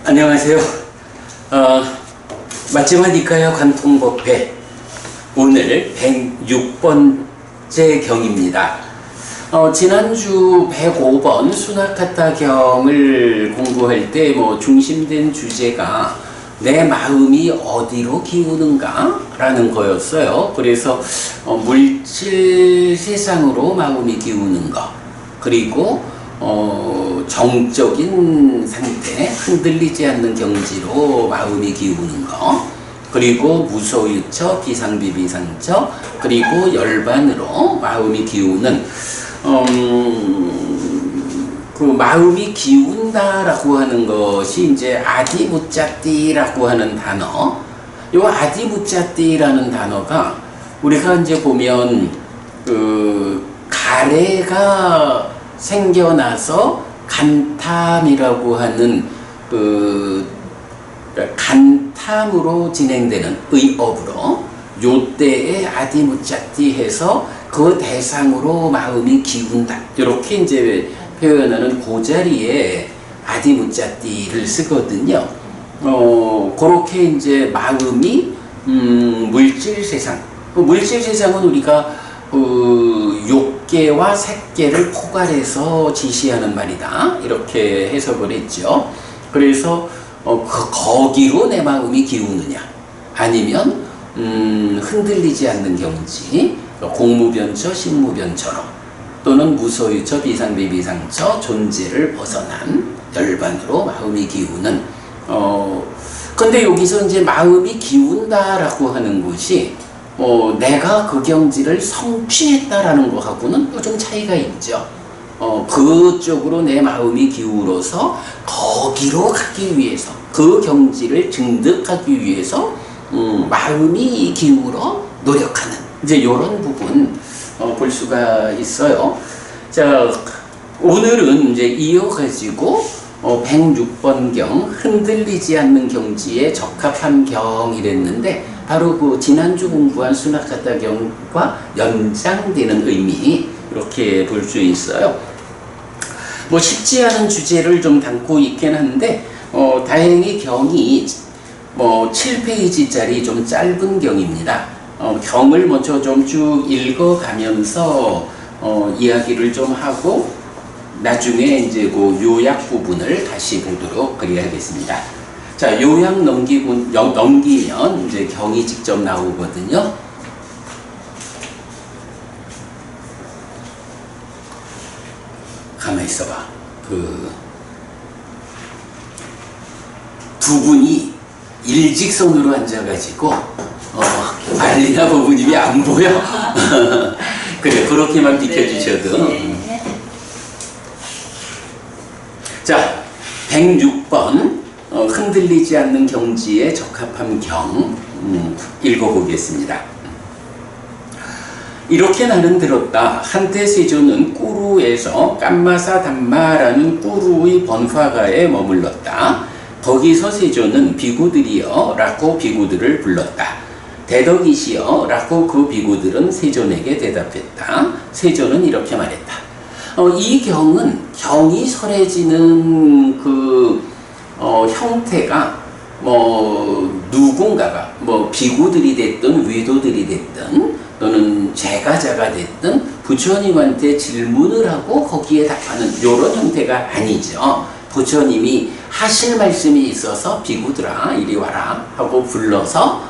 안녕하세요. 마지막이니까요. 관통법회 오늘 106번째 경입니다. 지난주 105번 수나카타경을 공부할 때 중심된 주제가 내 마음이 어디로 기우는가 라는 거였어요. 그래서 물질 세상으로 마음이 기우는 거, 그리고 정적인 상태, 흔들리지 않는 경지로 마음이 기우는 거, 그리고 무소유처, 비상비비상처, 그리고 열반으로 마음이 기우는 그 마음이 기운다라고 하는 것이 이제 아디무짜띠라고 하는 단어. 요 아디무짜띠라는 단어가 우리가 이제 보면 그 가래가 생겨나서 간탐이라고 하는 그 간탐으로 진행되는 의업으로 요때에 아디무짜띠 해서 그 대상으로 마음이 기운다, 이렇게 이제 표현하는 그 자리에 아디무짜띠를 쓰거든요. 그렇게 이제 마음이 물질 세상, 그 물질 세상은 우리가 욕계와 색계를 포괄해서 지시하는 말이다, 이렇게 해석을 했죠. 그래서 거기로 내 마음이 기우느냐, 아니면 흔들리지 않는 경지, 공무변처, 신무변처럼, 또는 무소유처, 비상비비상처, 존재를 벗어난 열반으로 마음이 기우는. 근데 여기서 이제 마음이 기운다라고 하는 것이 내가 그 경지를 성취했다라는 것하고는 좀 차이가 있죠. 그쪽으로 내 마음이 기울어서 거기로 가기 위해서, 그 경지를 증득하기 위해서 마음이 기울어 노력하는, 이제 이런 부분 볼 수가 있어요. 자, 오늘은 이제 이어가지고 106번 경, 흔들리지 않는 경지에 적합한 경이랬는데, 바로 그 지난주 공부한 수나카타 경과 연장되는 의미, 이렇게 볼 수 있어요. 쉽지 않은 주제를 좀 담고 있긴 한데, 다행히 경이 7페이지짜리 좀 짧은 경입니다. 경을 먼저 좀 쭉 읽어가면서 이야기를 좀 하고, 나중에 이제 그 요약 부분을 다시 보도록 그리하겠습니다. 자, 요약 넘기면 이제 경이 직접 나오거든요. 가만히 있어봐. 두 분이 일직선으로 앉아가지고 알리나 부부님이 안 보여. 그래, 그렇게만 비켜주셔도. 네. 자, 106번 흔들리지 않는 경지에 적합한 경 읽어보겠습니다. 이렇게 나는 들었다. 한때 세조는 꾸루에서 깜마사 담마라는 꾸루의 번화가에 머물렀다. 거기서 세조는 비구들이여 라고 비구들을 불렀다. 대덕이시여 라고 그 비구들은 세존에게 대답했다. 세조는 이렇게 말했다. 이 경은 경이 설해지는 그 형태가 누군가가 비구들이 됐든 위도들이 됐든 또는 제가자가 됐든 부처님한테 질문을 하고 거기에 답하는 이런 형태가 아니죠. 부처님이 하실 말씀이 있어서 비구들아 이리 와라 하고 불러서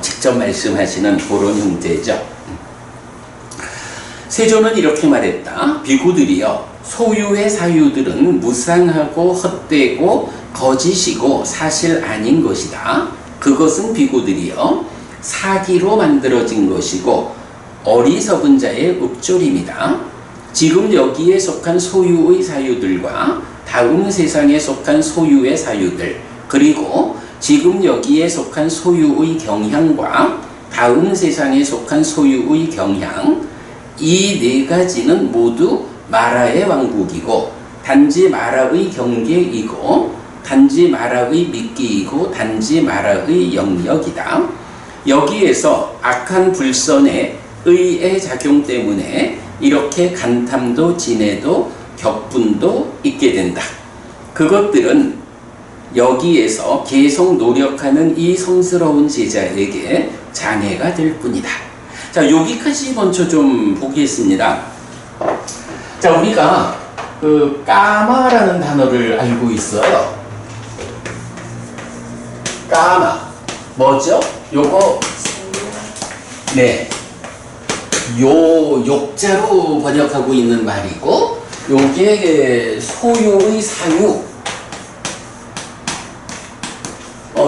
직접 말씀하시는 그런 형태죠. 세조는 이렇게 말했다. 비구들이여, 소유의 사유들은 무상하고 헛되고 거짓이고 사실 아닌 것이다. 그것은 비구들이여 사기로 만들어진 것이고 어리석은 자의 읍조림이다. 지금 여기에 속한 소유의 사유들과 다음 세상에 속한 소유의 사유들, 그리고 지금 여기에 속한 소유의 경향과 다음 세상에 속한 소유의 경향, 이 네 가지는 모두 마라의 왕국이고 단지 마라의 경계이고 단지 마라의 미끼이고 단지 마라의 영역이다. 여기에서 악한 불선의 의의 작용 때문에 이렇게 간탐도 진해도 격분도 있게 된다. 그것들은 여기에서 계속 노력하는 이 성스러운 제자에게 장애가 될 뿐이다. 자, 여기까지 먼저 좀 보겠습니다. 자, 우리가 그 까마라는 단어를 알고 있어요. 까마 뭐죠? 요거 네, 요 욕자로 번역하고 있는 말이고, 요게 소유의 사유,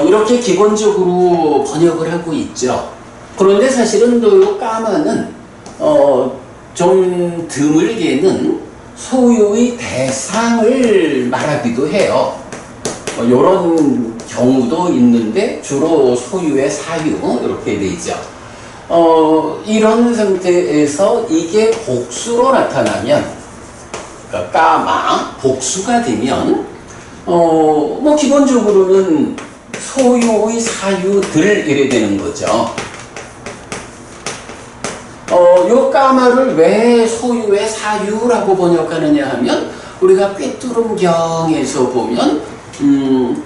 이렇게 기본적으로 번역을 하고 있죠. 그런데 사실은 또 까마는 좀 드물게는 소유의 대상을 말하기도 해요. 이런 경우도 있는데 주로 소유의 사유 이렇게 되죠. 이런 상태에서 이게 복수로 나타나면, 그러니까 까마 복수가 되면 뭐 기본적으로는 소유의 사유들 이래 되는 거죠. 요 까마를 왜 소유의 사유라고 번역하느냐 하면, 우리가 꿰뚫음경에서 보면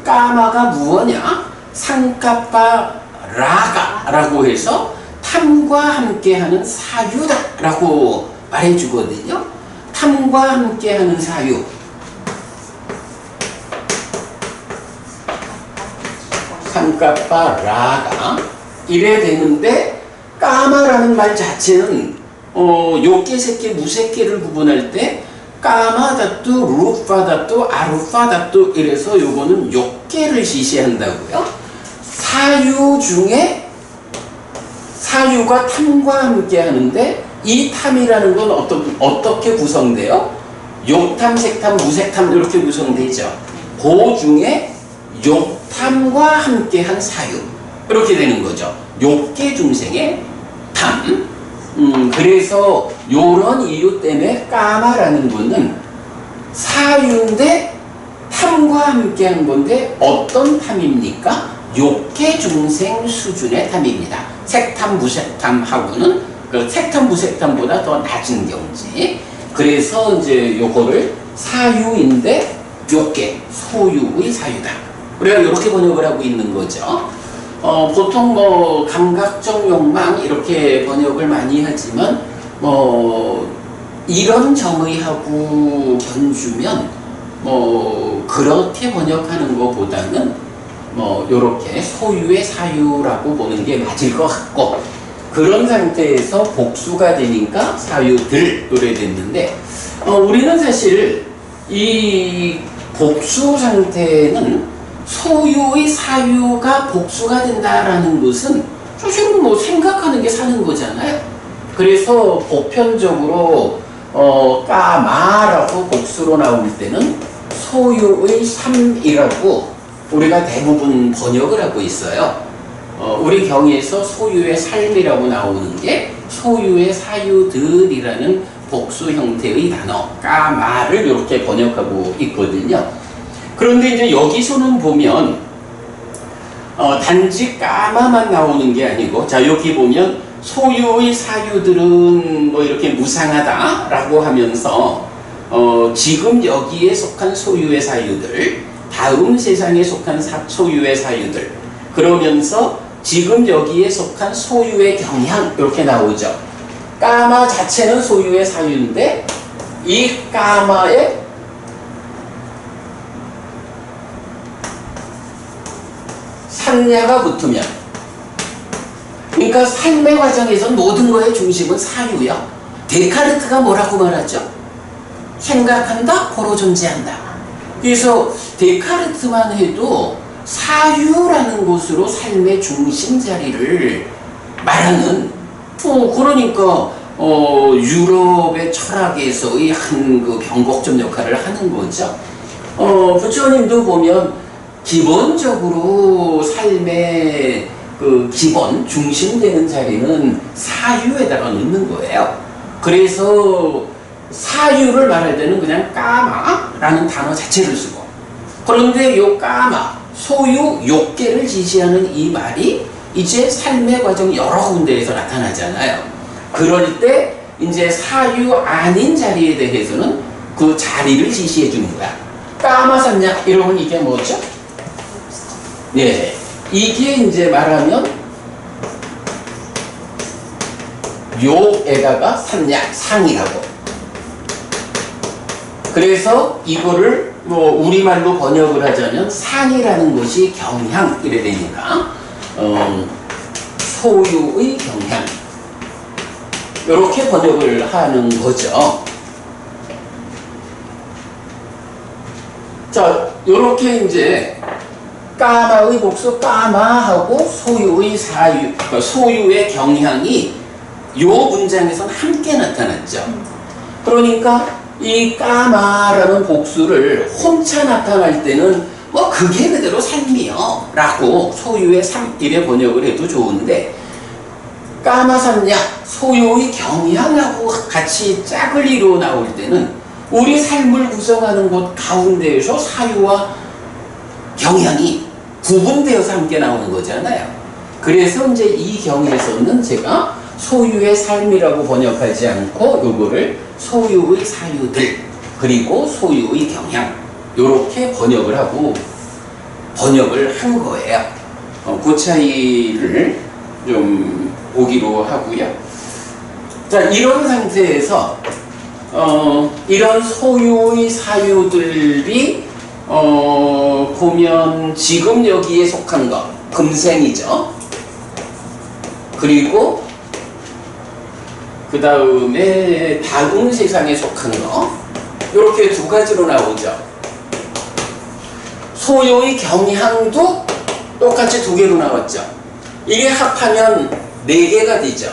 까마가 무엇냐? 상까빠 라가라고 해서 탐과 함께하는 사유다라고 말해주거든요. 탐과 함께하는 사유. 상까빠 라가 이래 되는데, 까마라는 말 자체는 요께 새끼 무새끼를 구분할 때 까마다뚜 루파다뚜 아루파다뚜 이래서 요거는 요께를 지시한다고요. 사유 중에 사유가 탐과 함께 하는데, 이 탐이라는 건 어떻게 구성돼요? 욕탐, 색탐, 무색탐 이렇게 구성되죠. 그 중에 욕탐과 함께한 사유 이렇게 되는 거죠. 욕계 중생의 탐. 그래서 요런 이유 때문에 까마라는 거는 사유인데 탐과 함께한 건데, 어떤 탐입니까? 욕계 중생 수준의 탐입니다. 색탐, 무색탐하고는 그 색탐, 무색탐보다 더 낮은 경지. 그래서 이제 요거를 사유인데 욕계, 소유의 사유다. 우리가 이렇게 번역을 하고 있는 거죠. 보통 뭐 감각적 욕망 이렇게 번역을 많이 하지만, 이런 정의하고 견주면 그렇게 번역하는 것보다는 요렇게 소유의 사유라고 보는 게 맞을 것 같고, 그런 상태에서 복수가 되니까 사유들 노래 됐는데, 우리는 사실 이 복수 상태는 소유의 사유가 복수가 된다라는 것은 사실은 뭐 생각하는 게 사는 거잖아요. 그래서 보편적으로 까마라고 복수로 나올 때는 소유의 삶이라고 우리가 대부분 번역을 하고 있어요. 우리 경에서 소유의 삶이라고 나오는 게 소유의 사유들이라는 복수 형태의 단어 까마를 이렇게 번역하고 있거든요. 그런데 이제 여기서는 보면 단지 까마만 나오는 게 아니고, 자 여기 보면 소유의 사유들은 뭐 이렇게 무상하다라고 하면서 지금 여기에 속한 소유의 사유들, 다음 세상에 속한 소유의 사유들, 그러면서 지금 여기에 속한 소유의 경향 이렇게 나오죠. 까마 자체는 소유의 사유인데, 이 까마에 상냐가 붙으면, 그러니까 삶의 과정에서 모든 거의 중심은 사유요. 데카르트가 뭐라고 말하죠? 생각한다, 고로 존재한다. 그래서 데카르트만 해도 사유라는 것으로 삶의 중심 자리를 말하는, 그러니까 유럽의 철학에서의 한 그 변곡점 역할을 하는 거죠. 부처님도 보면 기본적으로 삶의 그 기본 중심되는 자리는 사유에다가 놓는 거예요. 그래서 사유를 말할 때는 그냥 까마라는 단어 자체를 쓰고, 그런데 요 까마, 소유, 욕계를 지시하는 이 말이 이제 삶의 과정 여러 군데에서 나타나잖아요. 그럴 때 이제 사유 아닌 자리에 대해서는 그 자리를 지시해 주는 거야. 까마 샀냐? 이러면 이게 뭐죠? 네, 이게 이제 말하면 요에다가 상이라고. 그래서 이거를 뭐 우리말로 번역을 하자면 상이라는 것이 경향 이래 되니까 소유의 경향 이렇게 번역을 하는 거죠. 자, 요렇게 이제 까마의 복수 까마하고 소유의 사유, 소유의 경향이 요 문장에서는 함께 나타났죠. 그러니까 이 까마라는 복수를 혼자 나타날 때는 뭐 그게 그대로 삶이요 라고 소유의 삶 이래 번역을 해도 좋은데, 까마삼냐 소유의 경향하고 같이 짝을 이루어 나올 때는 우리 삶을 구성하는 것 가운데에서 사유와 경향이 구분되어서 함께 나오는 거잖아요. 그래서 이제 이 경에서는 제가 소유의 삶이라고 번역하지 않고 요거를 소유의 사유들 그리고 소유의 경향 요렇게 번역을 한 거예요. 그 차이를 좀 보기로 하고요. 자, 이런 상태에서 이런 소유의 사유들이 보면 지금 여기에 속한 것 금생이죠. 그리고 그 다음에 다음 세상에 속한 거 이렇게 두 가지로 나오죠. 소유의 경향도 똑같이 두 개로 나왔죠. 이게 합하면 네 개가 되죠.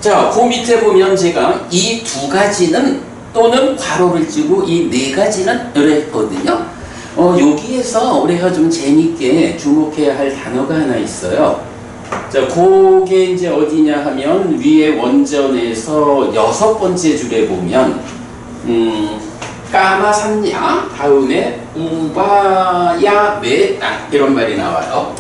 자, 그 밑에 보면 제가 이 두 가지는 또는 괄호를 찌고 이 네 가지는 이랬거든요. 여기에서 우리가 좀 재밌게 주목해야 할 단어가 하나 있어요. 자, 그게 이제 어디냐 하면 위에 원전에서 6번째 줄에 보면 까마삼냐 다음에 우바야 메 땅 이런 말이 나와요.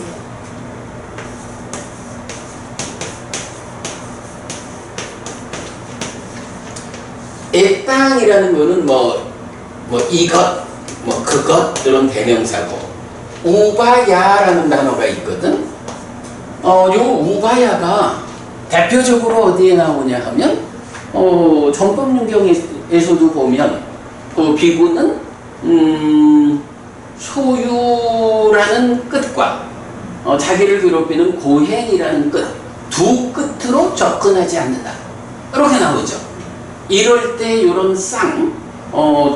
애 땅이라는 거는 뭐 이것 그것 이런 대명사고, 우바야라는 단어가 있거든. 요 우바야가 대표적으로 어디에 나오냐 하면 전법윤경에서도 보면 그 비구는 소유라는 끝과 자기를 괴롭히는 고행이라는 끝 두 끝으로 접근하지 않는다 이렇게 나오죠. 이럴 때 이런 쌍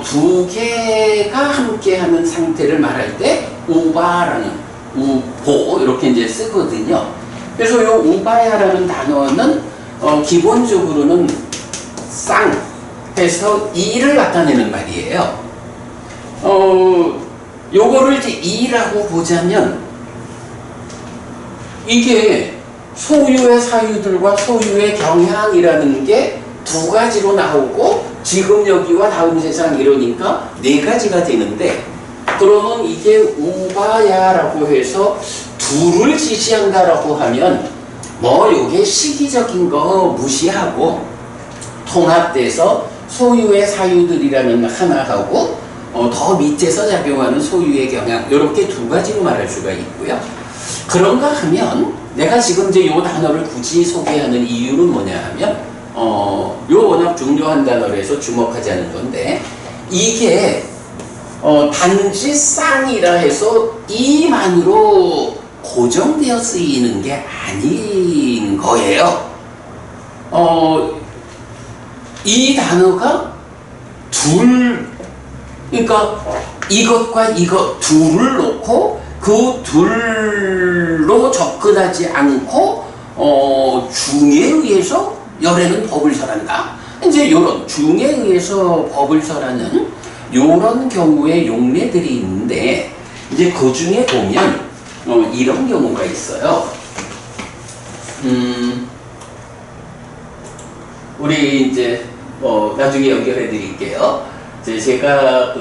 두 개가 함께하는 상태를 말할 때 우바라는 우보 이렇게 이제 쓰거든요. 그래서 이 우바야라는 단어는 기본적으로는 쌍 해서 이를 나타내는 말이에요. 요거를 이제 이라고 보자면 이게 소유의 사유들과 소유의 경향이라는 게 두 가지로 나오고 지금 여기와 다음 세상 이러니까 네 가지가 되는데, 그러면 이게 우바야라고 해서 둘을 지시한다라고 하면 요게 시기적인 거 무시하고 통합돼서 소유의 사유들이라는 하나하고 더 밑에서 작용하는 소유의 경향 이렇게 두 가지로 말할 수가 있고요. 그런가 하면 내가 지금 이제 요 단어를 굳이 소개하는 이유는 뭐냐 하면 요 워낙 중요한 단어로 해서 주목하자는 건데, 이게 단지 쌍이라 해서 이만으로 고정되어 쓰이는 게 아닌 거예요. 이 단어가 그러니까 이것과 이것 둘을 놓고 그 둘로 접근하지 않고 중에 의해서 열애는 법을 설한다. 이제 요런 중에 의해서 법을 설하는 요런 경우의 용례들이 있는데, 이제 그 중에 보면 이런 경우가 있어요. 우리 이제 나중에 연결해 드릴게요. 제가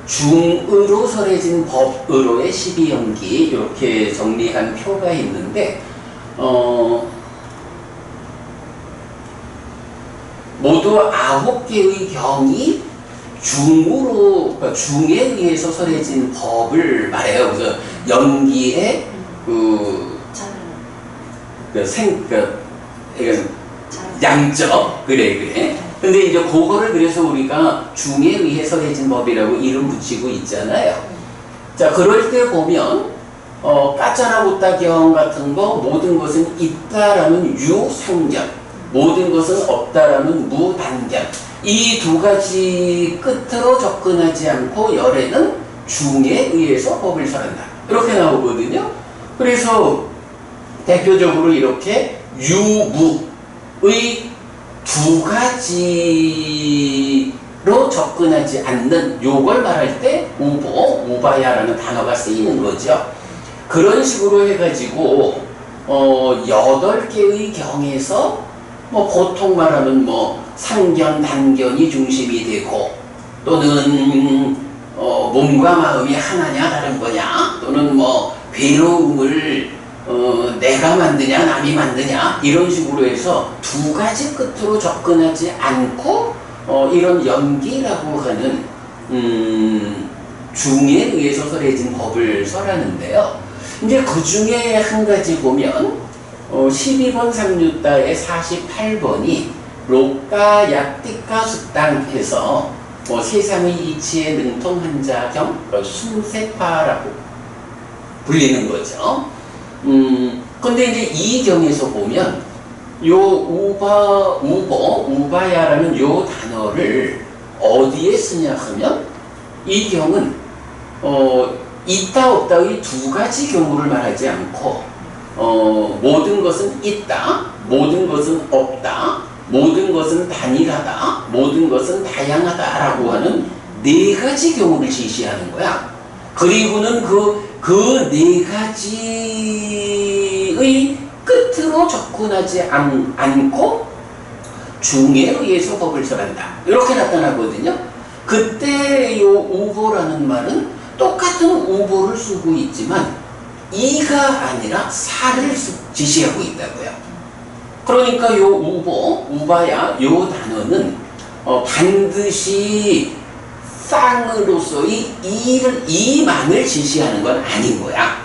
중으로 설해진 법으로의 12연기 이렇게 정리한 표가 있는데 모두 9개의 경이 중으로, 그러니까 중에 의해서 설해진 법을 말해요. 그래서 연기의 양적, 그래. 근데 이제 그거를 그래서 우리가 중에 의해 설해진 법이라고 이름 붙이고 있잖아요. 자, 그럴 때 보면 까짜라 못다경 같은 거, 모든 것은 있다라는 유상견, 모든 것은 없다라는 무단견, 이 두 가지 끝으로 접근하지 않고 열에는 중에 의해서 법을 설한다, 이렇게 나오거든요. 그래서 대표적으로 이렇게 유무의 두 가지로 접근하지 않는 요걸 말할 때 우보, 우바야라는 단어가 쓰이는 거죠. 그런 식으로 해가지고 8개의 경에서 보통 말하면 상견, 단견이 중심이 되고, 또는 몸과 마음이 하나냐 다른 거냐, 또는 괴로움을 내가 만드냐 남이 만드냐, 이런 식으로 해서 두 가지 끝으로 접근하지 않고 이런 연기라고 하는 중에 의해서 설해진 법을 설하는데요. 이제 그 중에 한 가지 보면 12번 상류따의 48번이 록가 약띠가 숙당해서 세상의 이치에 능통한 자경 순세파라고 불리는 거죠. 근데 이제 이 경에서 보면 요 우바야라는 요 단어를 어디에 쓰냐 하면, 이 경은 있다 없다의 두 가지 경우를 말하지 않고 모든 것은 있다, 모든 것은 없다, 모든 것은 단일하다, 모든 것은 다양하다라고 하는 네 가지 경우를 제시하는 거야. 그리고는 그 네 가지의 끝으로 접근하지 않고 중에 의해서 법을 설한다, 이렇게 나타나거든요. 그때 요 우보라는 말은 똑같은 우보를 쓰고 있지만 이가 아니라 사를 지시하고 있다고요. 그러니까 요 우바야, 요 단어는 반드시 쌍으로서의 이만을 지시하는 건 아닌 거야.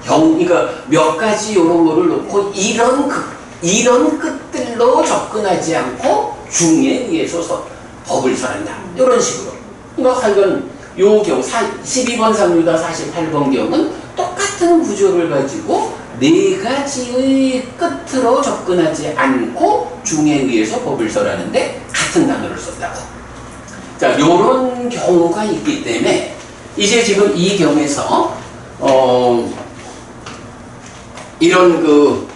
그러니까 몇 가지 요런 거를 놓고 이런 끝들로 접근하지 않고 중에 의해서 법을 설한다, 이런 식으로. 그러니까 하여간 요 경 12번 상류다 48번 경은 똑같은 구조를 가지고 네 가지의 끝으로 접근하지 않고 중에 의해서 법을 설하는데 같은 단어를 썼다고. 자, 요런 경우가 있기 때문에 이제 지금 이 경에서 이런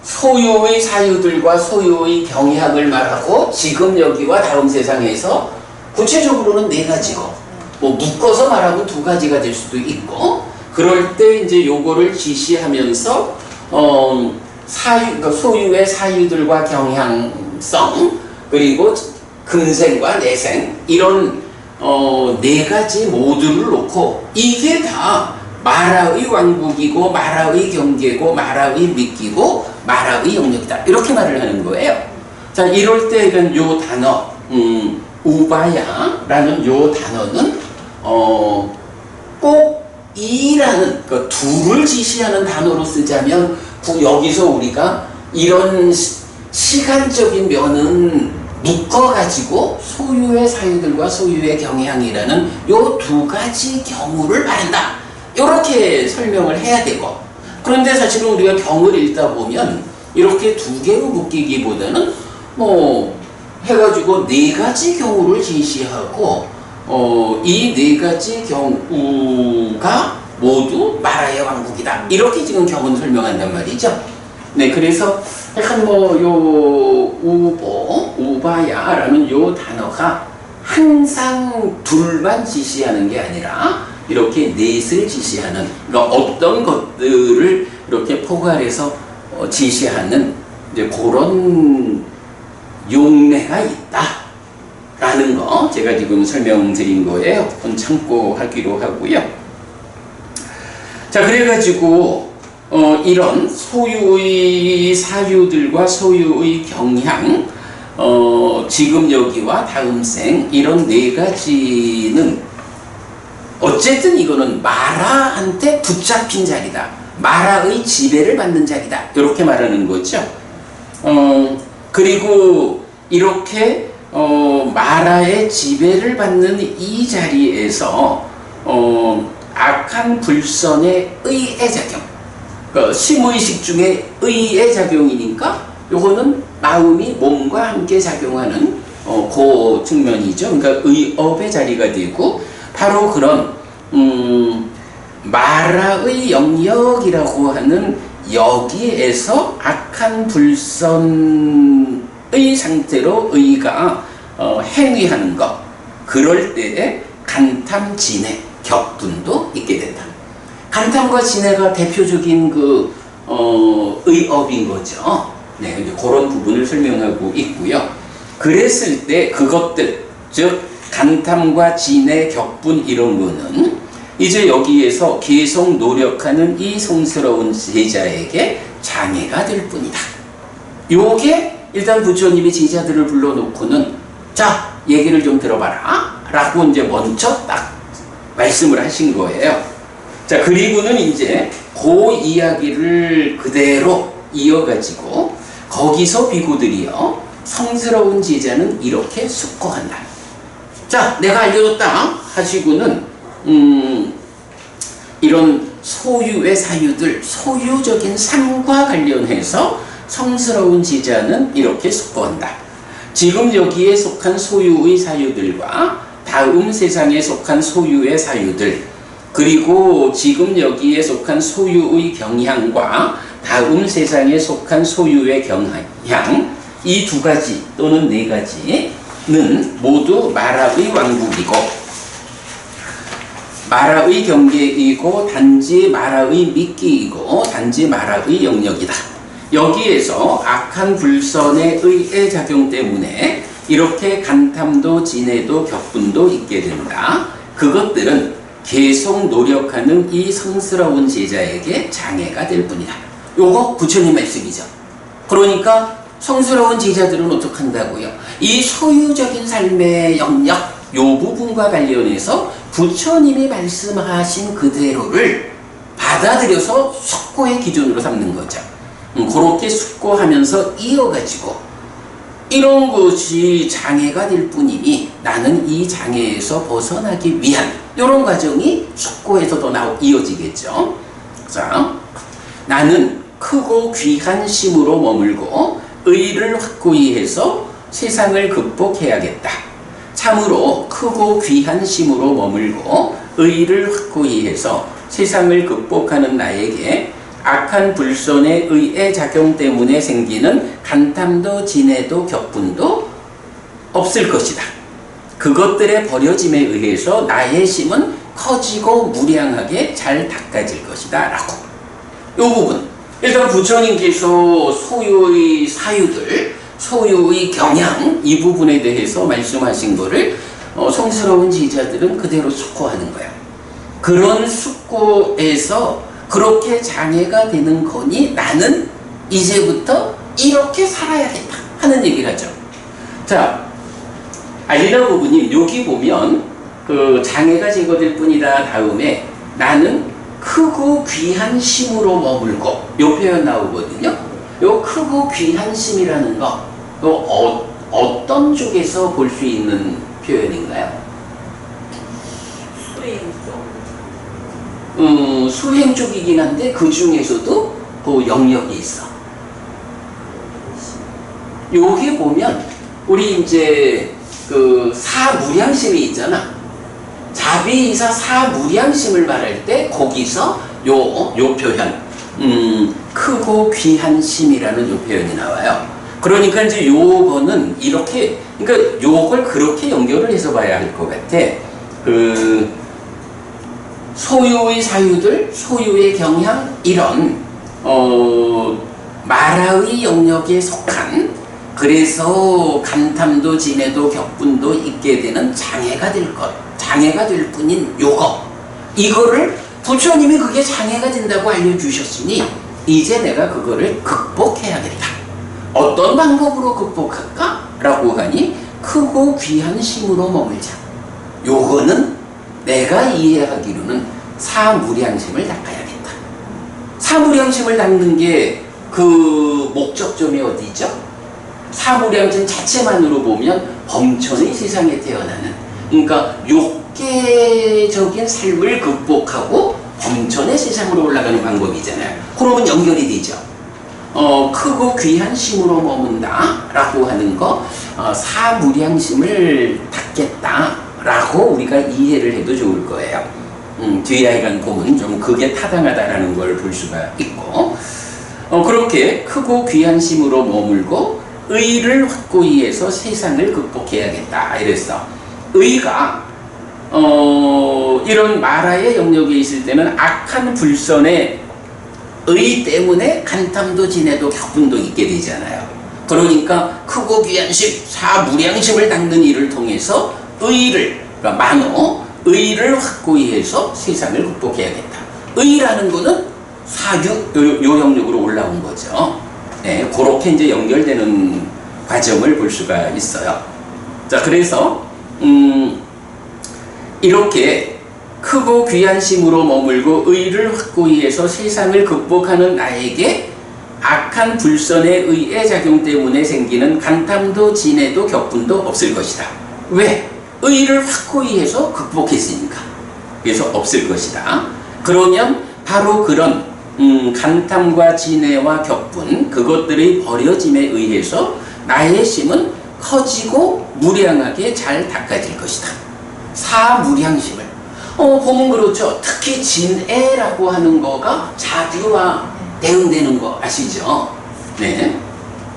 소유의 사유들과 소유의 경향을 말하고, 지금 여기와 다음 세상에서 구체적으로는 네 가지고 묶어서 말하면 두 가지가 될 수도 있고, 그럴 때 이제 요거를 지시하면서 그러니까 소유의 사유들과 경향성, 그리고 근생과 내생, 이런 네 가지 모두를 놓고 이게 다 마라의 왕국이고 마라의 경계고 마라의 미끼고 마라의 영역이다, 이렇게 말을 하는 거예요. 자, 이럴 때 요 단어 우바야라는 요 단어는 꼭 이라는 둘을 지시하는 단어로 쓰자면, 여기서 우리가 이런 시간적인 면은 묶어가지고 소유의 사유들과 소유의 경향이라는 요 두 가지 경우를 말한다, 이렇게 설명을 해야 되고, 그런데 사실은 우리가 경을 읽다 보면 이렇게 두 개로 묶이기보다는 해가지고 네 가지 경우를 제시하고 이 네 가지 경우가 모두 마라의 왕국이다, 이렇게 지금 경은 설명한단 말이죠. 네, 그래서 약간 요 우바야라는 요 단어가 항상 둘만 지시하는 게 아니라 이렇게 넷을 지시하는, 그러니까 어떤 것들을 이렇게 포괄해서 지시하는 이제 그런 용례가 있다라는 거 제가 지금 설명드린 거예요. 그건 참고하기로 하고요. 자, 그래가지고 이런 소유의 사유들과 소유의 경향, 지금 여기와 다음 생 이런 네 가지는 어쨌든 이거는 마라한테 붙잡힌 자리다. 마라의 지배를 받는 자리다. 이렇게 말하는 거죠. 그리고 이렇게 마라의 지배를 받는 이 자리에서 악한 불선의 의의 작용, 그러니까 심의식 중에 의의 작용이니까 요거는 마음이 몸과 함께 작용하는 그 측면이죠. 그러니까 의업의 자리가 되고 바로 그런 마라의 영역이라고 하는 여기에서 악한 불선의 상태로 의가 행위하는 것, 그럴 때에 간탐, 진해, 격분도 있게 된다. 간탐과 진해가 대표적인 그 의업인 거죠. 네, 이제 그런 부분을 설명하고 있고요. 그랬을 때 그것들, 즉 간탐과 진해, 격분 이런 거는 이제 여기에서 계속 노력하는 이 성스러운 제자에게 장애가 될 뿐이다. 요게 일단 부처님이 제자들을 불러놓고는 자, 얘기를 좀 들어봐라 라고 이제 먼저 딱 말씀을 하신 거예요. 자, 그리고는 이제 그 이야기를 그대로 이어가지고 거기서 비구들이요, 성스러운 제자는 이렇게 숙고한다. 자, 내가 알려줬다 하시고는 이런 소유의 사유들, 소유적인 삶과 관련해서 성스러운 제자는 이렇게 숙고한다. 지금 여기에 속한 소유의 사유들과 다음 세상에 속한 소유의 사유들, 그리고 지금 여기에 속한 소유의 경향과 다음 세상에 속한 소유의 경향, 이 두 가지 또는 네 가지는 모두 마라의 왕국이고 마라의 경계이고 단지 마라의 미끼이고 단지 마라의 영역이다. 여기에서 악한 불선의 의의 작용 때문에 이렇게 간탐도 진해도 격분도 있게 된다. 그것들은 계속 노력하는 이 성스러운 제자에게 장애가 될 뿐이다. 요거 부처님 말씀이죠. 그러니까 성스러운 제자들은 어떻게 한다고요? 이 소유적인 삶의 영역, 요 부분과 관련해서 부처님이 말씀하신 그대로를 받아들여서 숙고의 기준으로 삼는 거죠. 그렇게 숙고하면서 이어가지고 이런 것이 장애가 될 뿐이니 나는 이 장애에서 벗어나기 위한 이런 과정이 숙고에서도 이어지겠죠. 자, 나는 크고 귀한 심으로 머물고 의를 확고히 해서 세상을 극복해야겠다. 참으로 크고 귀한 심으로 머물고 의를 확고히 해서 세상을 극복하는 나에게 악한 불선의 의의 작용 때문에 생기는 간탐도 진해도 격분도 없을 것이다. 그것들의 버려짐에 의해서 나의 심은 커지고 무량하게 잘 닦아질 것이다 라고. 이 부분, 일단 부처님께서 소유의 사유들, 소유의 경향, 이 부분에 대해서 말씀하신 거를 성스러운 제자들은 그대로 숙고하는 거야. 그런 숙고에서 그렇게 장애가 되는 거니 나는 이제부터 이렇게 살아야겠다 하는 얘기를 하죠. 자, 알리나 부부님, 여기 보면 그 장애가 제거될 뿐이다 다음에 나는 크고 귀한 심으로 머물고 요 표현 나오거든요. 요 크고 귀한 심이라는 거, 어떤 쪽에서 볼 수 있는 표현인가요? 수행 쪽이긴 한데 그 중에서도 그 영역이 있어. 여기 보면 우리 이제 그 사무량심이 있잖아. 자비이사 사무량심을 말할 때 거기서 요 표현, 크고 귀한 심이라는 요 표현이 나와요. 그러니까 이제 요거는 이렇게, 그러니까 요걸 그렇게 연결을 해서 봐야 할 것 같아. 소유의 사유들, 소유의 경향, 이런 마라의 영역에 속한, 그래서 간탐도 진해도 격분도 있게 되는 장애가 될 것, 장애가 될 뿐인 요거, 이거를 부처님이 그게 장애가 된다고 알려주셨으니 이제 내가 그거를 극복해야겠다. 어떤 방법으로 극복할까? 라고 하니 크고 귀한 심으로 머물자. 요거는 내가 이해하기로는 사무량심을 닦아야겠다. 사무량심을 닦는 게 그 목적점이 어디죠? 사무량심 자체만으로 보면 범천의 세상에 태어나는, 그러니까 욕계적인 삶을 극복하고 범천의 세상으로 올라가는 방법이잖아요. 그러면 연결이 되죠. 크고 귀한 심으로 머문다 라고 하는 거, 사무량심을 닦겠다 라고 우리가 이해를 해도 좋을 거예요. 뒤에 하여간 보면 좀 그게 타당하다라는 걸 볼 수가 있고, 그렇게 크고 귀한 심으로 머물고 의를 확고히 해서 세상을 극복해야겠다 이랬어. 의가 이런 마라의 영역에 있을 때는 악한 불선의 의 때문에 간탐도 진해도 격분도 있게 되잖아요. 그러니까 크고 귀한 심, 사무량심을 닦는 일을 통해서 의를, 그러니까 만호, 의를 확고히 해서 세상을 극복해야겠다. 의라는 거는 사유 요 영역으로 올라온 거죠. 네, 그렇게 이제 연결되는 과정을 볼 수가 있어요. 자, 그래서 이렇게 크고 귀한 심으로 머물고 의를 확고히 해서 세상을 극복하는 나에게 악한 불선의 의의 작용 때문에 생기는 간탐도 진해도 격분도 없을 것이다. 왜? 의를 확고히 해서 극복했으니까. 그래서 없을 것이다. 그러면 바로 그런 간탐과 진해와 격분, 그것들의 버려짐에 의해서 나의 심은 커지고 무량하게 잘 닦아질 것이다. 사무량심을 보면 그렇죠. 특히 진해라고 하는 거가 자비와 대응되는 거 아시죠? 네.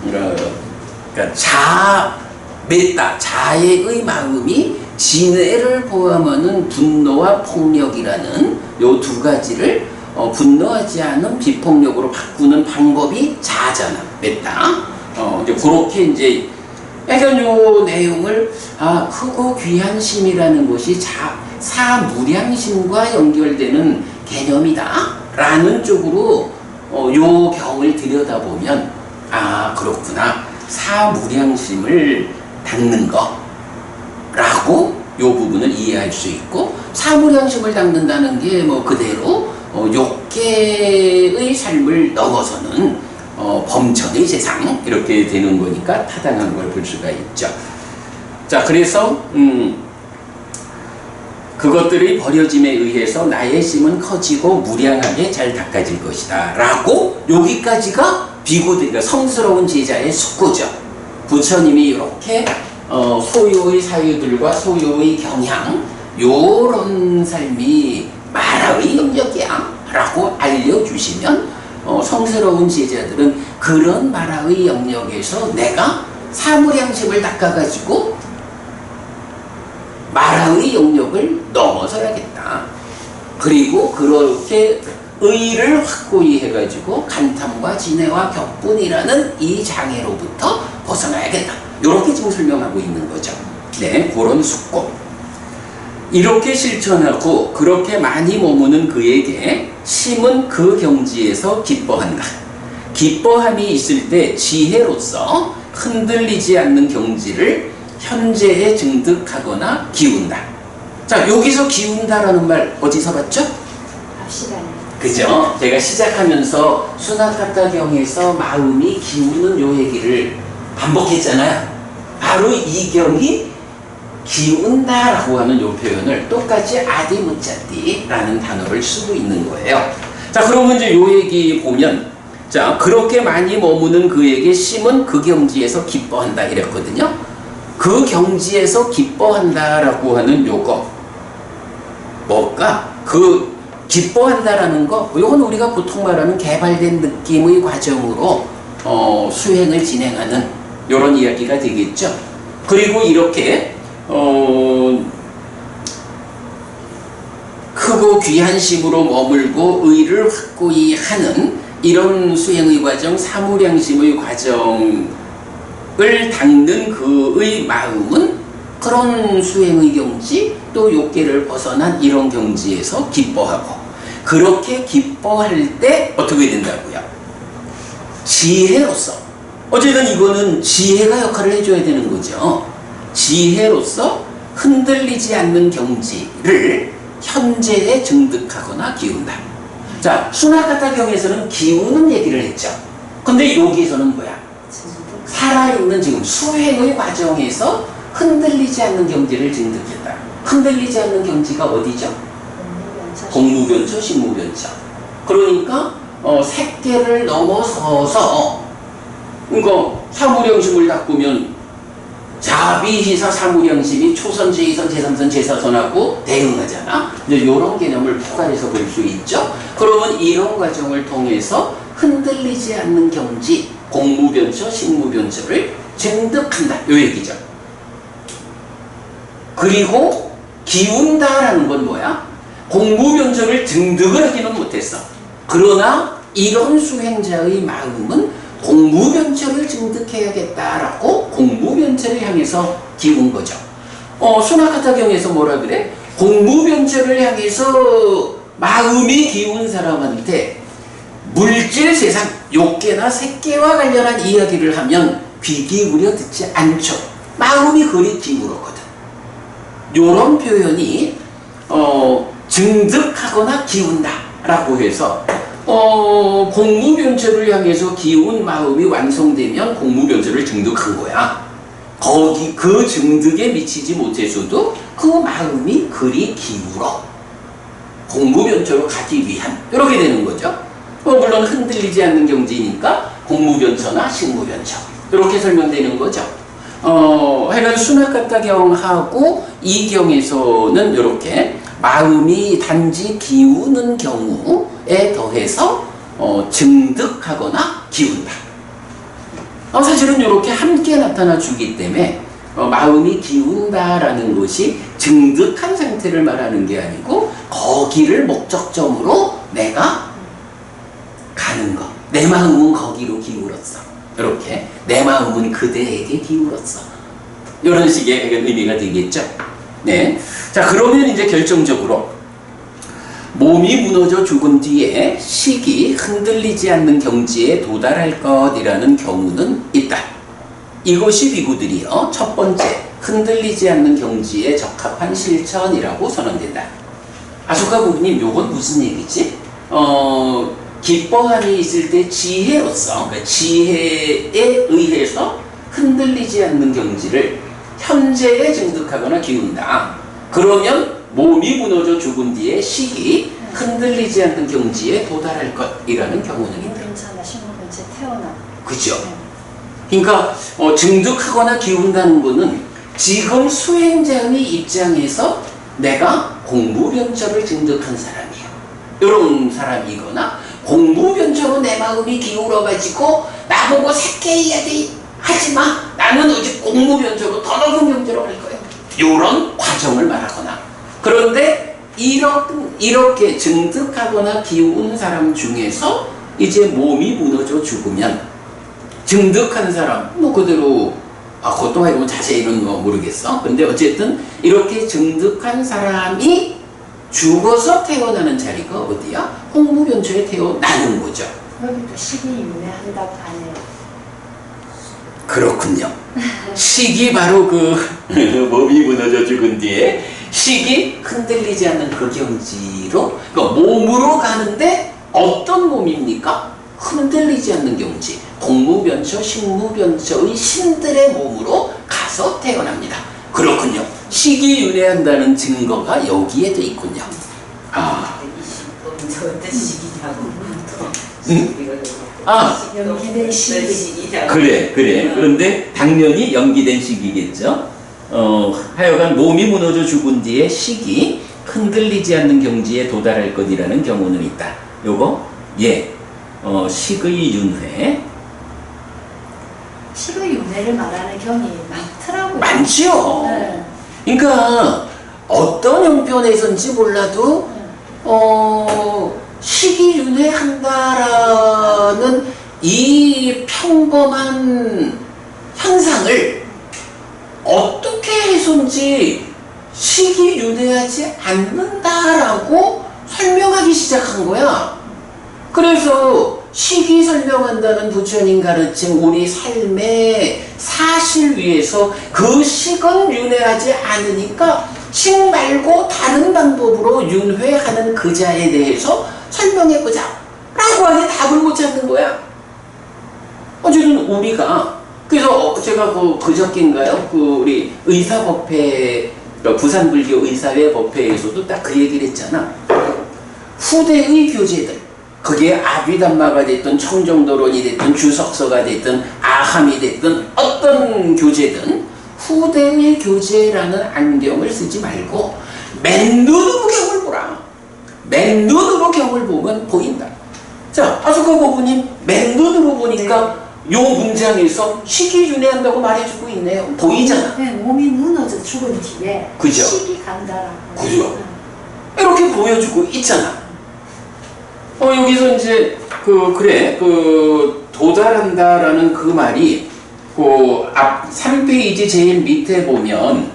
그러니까 맺다, 자애의 마음이 진해를 포함하는 분노와 폭력이라는 요 두 가지를 분노하지 않은 비폭력으로 바꾸는 방법이 자아잖아, 맺다. 이제 그렇게 이제 약간 요 내용을 크고 귀한 심이라는 것이 사무량심과 연결되는 개념이다 라는 쪽으로 요 경을 들여다보면 그렇구나, 사무량심을 닦는 거 라고 요 부분을 이해할 수 있고, 사무량심을 닦는다는 게 뭐 그대로 욕계의 삶을 넘어서는 범천의 세상 이렇게 되는 거니까 타당한 걸 볼 수가 있죠. 자, 그래서 그것들의 버려짐에 의해서 나의 심은 커지고 무량하게 잘 닦아질 것이다 라고, 여기까지가 비고들과 성스러운 제자의 숙고죠. 부처님이 이렇게 소요의 사유들과 소요의 경향, 요런 삶이 마라의 영역이야 라고 알려주시면 성스러운 제자들은 그런 마라의 영역에서 내가 사무량심을 닦아가지고 마라의 영역을 넘어서야겠다. 그리고 그렇게 의를 확고히 해가지고 간탐과 진해와 격분이라는 이 장애로부터 벗어나야겠다. 이렇게 지금 설명하고 있는 거죠. 네, 그런 숙고. 이렇게 실천하고 그렇게 많이 머무는 그에게 심은 그 경지에서 기뻐한다. 기뻐함이 있을 때 지혜로서 흔들리지 않는 경지를 현재에 증득하거나 기운다. 자, 여기서 기운다라는 말 어디서 봤죠? 그죠? 제가 시작하면서 수나타타경에서 마음이 기우는 요 얘기를 반복했잖아요. 바로 이 경이 기운다라고 하는 요 표현을 똑같이 아디무짜띠라는 단어를 쓰고 있는 거예요. 자, 그러면 이제 요 얘기 보면, 자, 그렇게 많이 머무는 그에게 심은 그 경지에서 기뻐한다 이랬거든요. 그 경지에서 기뻐한다라고 하는 요거 뭘까? 그 기뻐한다라는 거, 요건 우리가 보통 말하는 개발된 느낌의 과정으로 수행을 진행하는 요런 이야기가 되겠죠. 그리고 이렇게 크고 귀한 심으로 머물고 의를 확고히 하는 이런 수행의 과정, 사무량심의 과정을 닦는 그의 마음은 그런 수행의 경지, 또 욕계를 벗어난 이런 경지에서 기뻐하고, 그렇게 기뻐할 때 어떻게 된다고요? 지혜로서 어쨌든 이거는 지혜가 역할을 해줘야 되는 거죠. 지혜로서 흔들리지 않는 경지를 현재에 증득하거나 기운다. 자, 수나카타경에서는 기우는 얘기를 했죠. 근데 여기서는 뭐야? 살아있는 지금 수행의 과정에서 흔들리지 않는 경지를 증득했다. 흔들리지 않는 경지가 어디죠? 공무변처, 식무변처. 그러니까 색계를 넘어서서 그러니까 사무령심을 닦으면 자비희사 사무령심이 초선, 제2선, 제3선, 제4선하고 대응하잖아. 이제 이런 개념을 포괄해서 볼 수 있죠. 그러면 이런 과정을 통해서 흔들리지 않는 경지, 공무변처, 식무변처를 증득한다. 요 얘기죠. 그리고 기운다라는 건 뭐야? 공무변처를 증득을 하기는 못했어. 그러나 이런 수행자의 마음은 공무변처를 증득해야겠다라고 공무변처를 향해서 기운 거죠. 수나카타경에서 뭐라 그래? 공무변처를 향해서 마음이 기운 사람한테 물질 세상, 욕계나 색계와 관련한 이야기를 하면 귀 기울여 듣지 않죠. 마음이 그리 기울었거든. 요런 표현이 증득하거나 기운다 라고 해서 공무변처를 향해서 기운 마음이 완성되면 공무변처를 증득한 거야. 거기 그 증득에 미치지 못해서도 그 마음이 그리 기울어 공무변처로 가기 위한 이렇게 되는 거죠. 물론 흔들리지 않는 경지니까 공무변처나 식무변처 이렇게 설명되는 거죠. 하여간 수나카타경하고 이 경에서는 이렇게 마음이 단지 기우는 경우에 더해서 증득하거나 기운다. 사실은 이렇게 함께 나타나 주기 때문에 마음이 기운다라는 것이 증득한 상태를 말하는 게 아니고 거기를 목적점으로 내가 가는 것. 내 마음은 거기로 기울었어. 이렇게 내 마음은 그대에게 기울었어. 이런 식의 의미가 되겠죠. 네. 자, 그러면 이제 결정적으로 몸이 무너져 죽은 뒤에 식이 흔들리지 않는 경지에 도달할 것이라는 경우는 있다. 이것이 비구들이요. 첫 번째, 흔들리지 않는 경지에 적합한 실천이라고 선언된다. 아소카 부부님, 요건 무슨 얘기지? 기뻐함이 있을 때 지혜로서, 그러니까 지혜에 의해서 흔들리지 않는 경지를 현재에 증득하거나 기운다. 그러면 몸이 무너져 죽은 뒤에 식이 흔들리지 않는 경지에 도달할 것이라는 경우는 있다. 괜찮아, 식물변체 태어나. 그죠? 그러니까 증득하거나 기운다는 것은 지금 수행자의 입장에서 내가 공무변처를 증득한 사람이야. 이런 사람이거나 공무변처로 내 마음이 기울어가지고 나보고 새끼 이야기 하지마. 나는 오직 공무변처로 더 넓은 경지로 갈 거야. 이런 과정을 말하거나. 그런데 이렇게 증득하거나 기운 사람 중에서 이제 몸이 무너져 죽으면 증득한 사람, 그대로 그것도 알고 자세히는 모르겠어. 근데 어쨌든 이렇게 증득한 사람이 죽어서 태어나는 자리가 어디야? 공무변처에 태어나는 거죠. 여기도 식이 윤회한다고 하네요. 그렇군요. 식이 바로 몸이 무너져 죽은 뒤에 식이 흔들리지 않는 그 경지로, 그러니까 몸으로 가는데 어떤 몸입니까? 흔들리지 않는 경지. 공무변처, 식무변처의 신들의 몸으로 가서 태어납니다. 그렇군요. 식이 윤회한다는 증거가 여기에 돼 있군요. 어떤 식이냐고. 연기된 식이. 그래. 그런데 당연히 연기된 식이겠죠. 하여간 몸이 무너져 죽은 뒤에 식이 흔들리지 않는 경지에 도달할 것이라는 경우는 있다. 요거 식의 윤회. 식의 윤회를 말하는 경이 많더라고요. 많지요. 네. 그러니까 어떤 형편에서인지 몰라도 식이 윤회한다라는 이 평범한 현상을 어떻게 해서인지 식이 윤회하지 않는다라고 설명하기 시작한 거야. 그래서 시기 설명한다는 부처님 가르침 우리 삶의 사실 위에서 그 식은 윤회하지 않으니까 식 말고 다른 방법으로 윤회하는 그 자에 대해서 설명해보자 라고 하니 답을 못 찾는 거야. 어쨌든 우리가 그래서 제가 그저께인가요? 우리 의사법회 부산불교 의사회 법회에서도 딱 그 얘기를 했잖아. 후대의 교재들 그게 아비담마가 됐든 청정도론이 됐든 주석서가 됐든 아함이 됐든 어떤 교재든 후대의 교재라는 안경을 쓰지 말고 맨눈으로 경을 보라. 맨눈으로 경을 보면 보인다. 자, 아소카 고부님 맨눈으로 보니까 요 문장에서 시기윤회한다고 말해주고 있네요. 보이잖아. 네, 몸이 무너져 죽은 뒤에 그죠? 식이 간다라고. 그죠? 이렇게 보여주고 있잖아. 여기서 이제 도달한다라는 그 말이 앞 3페이지 제일 밑에 보면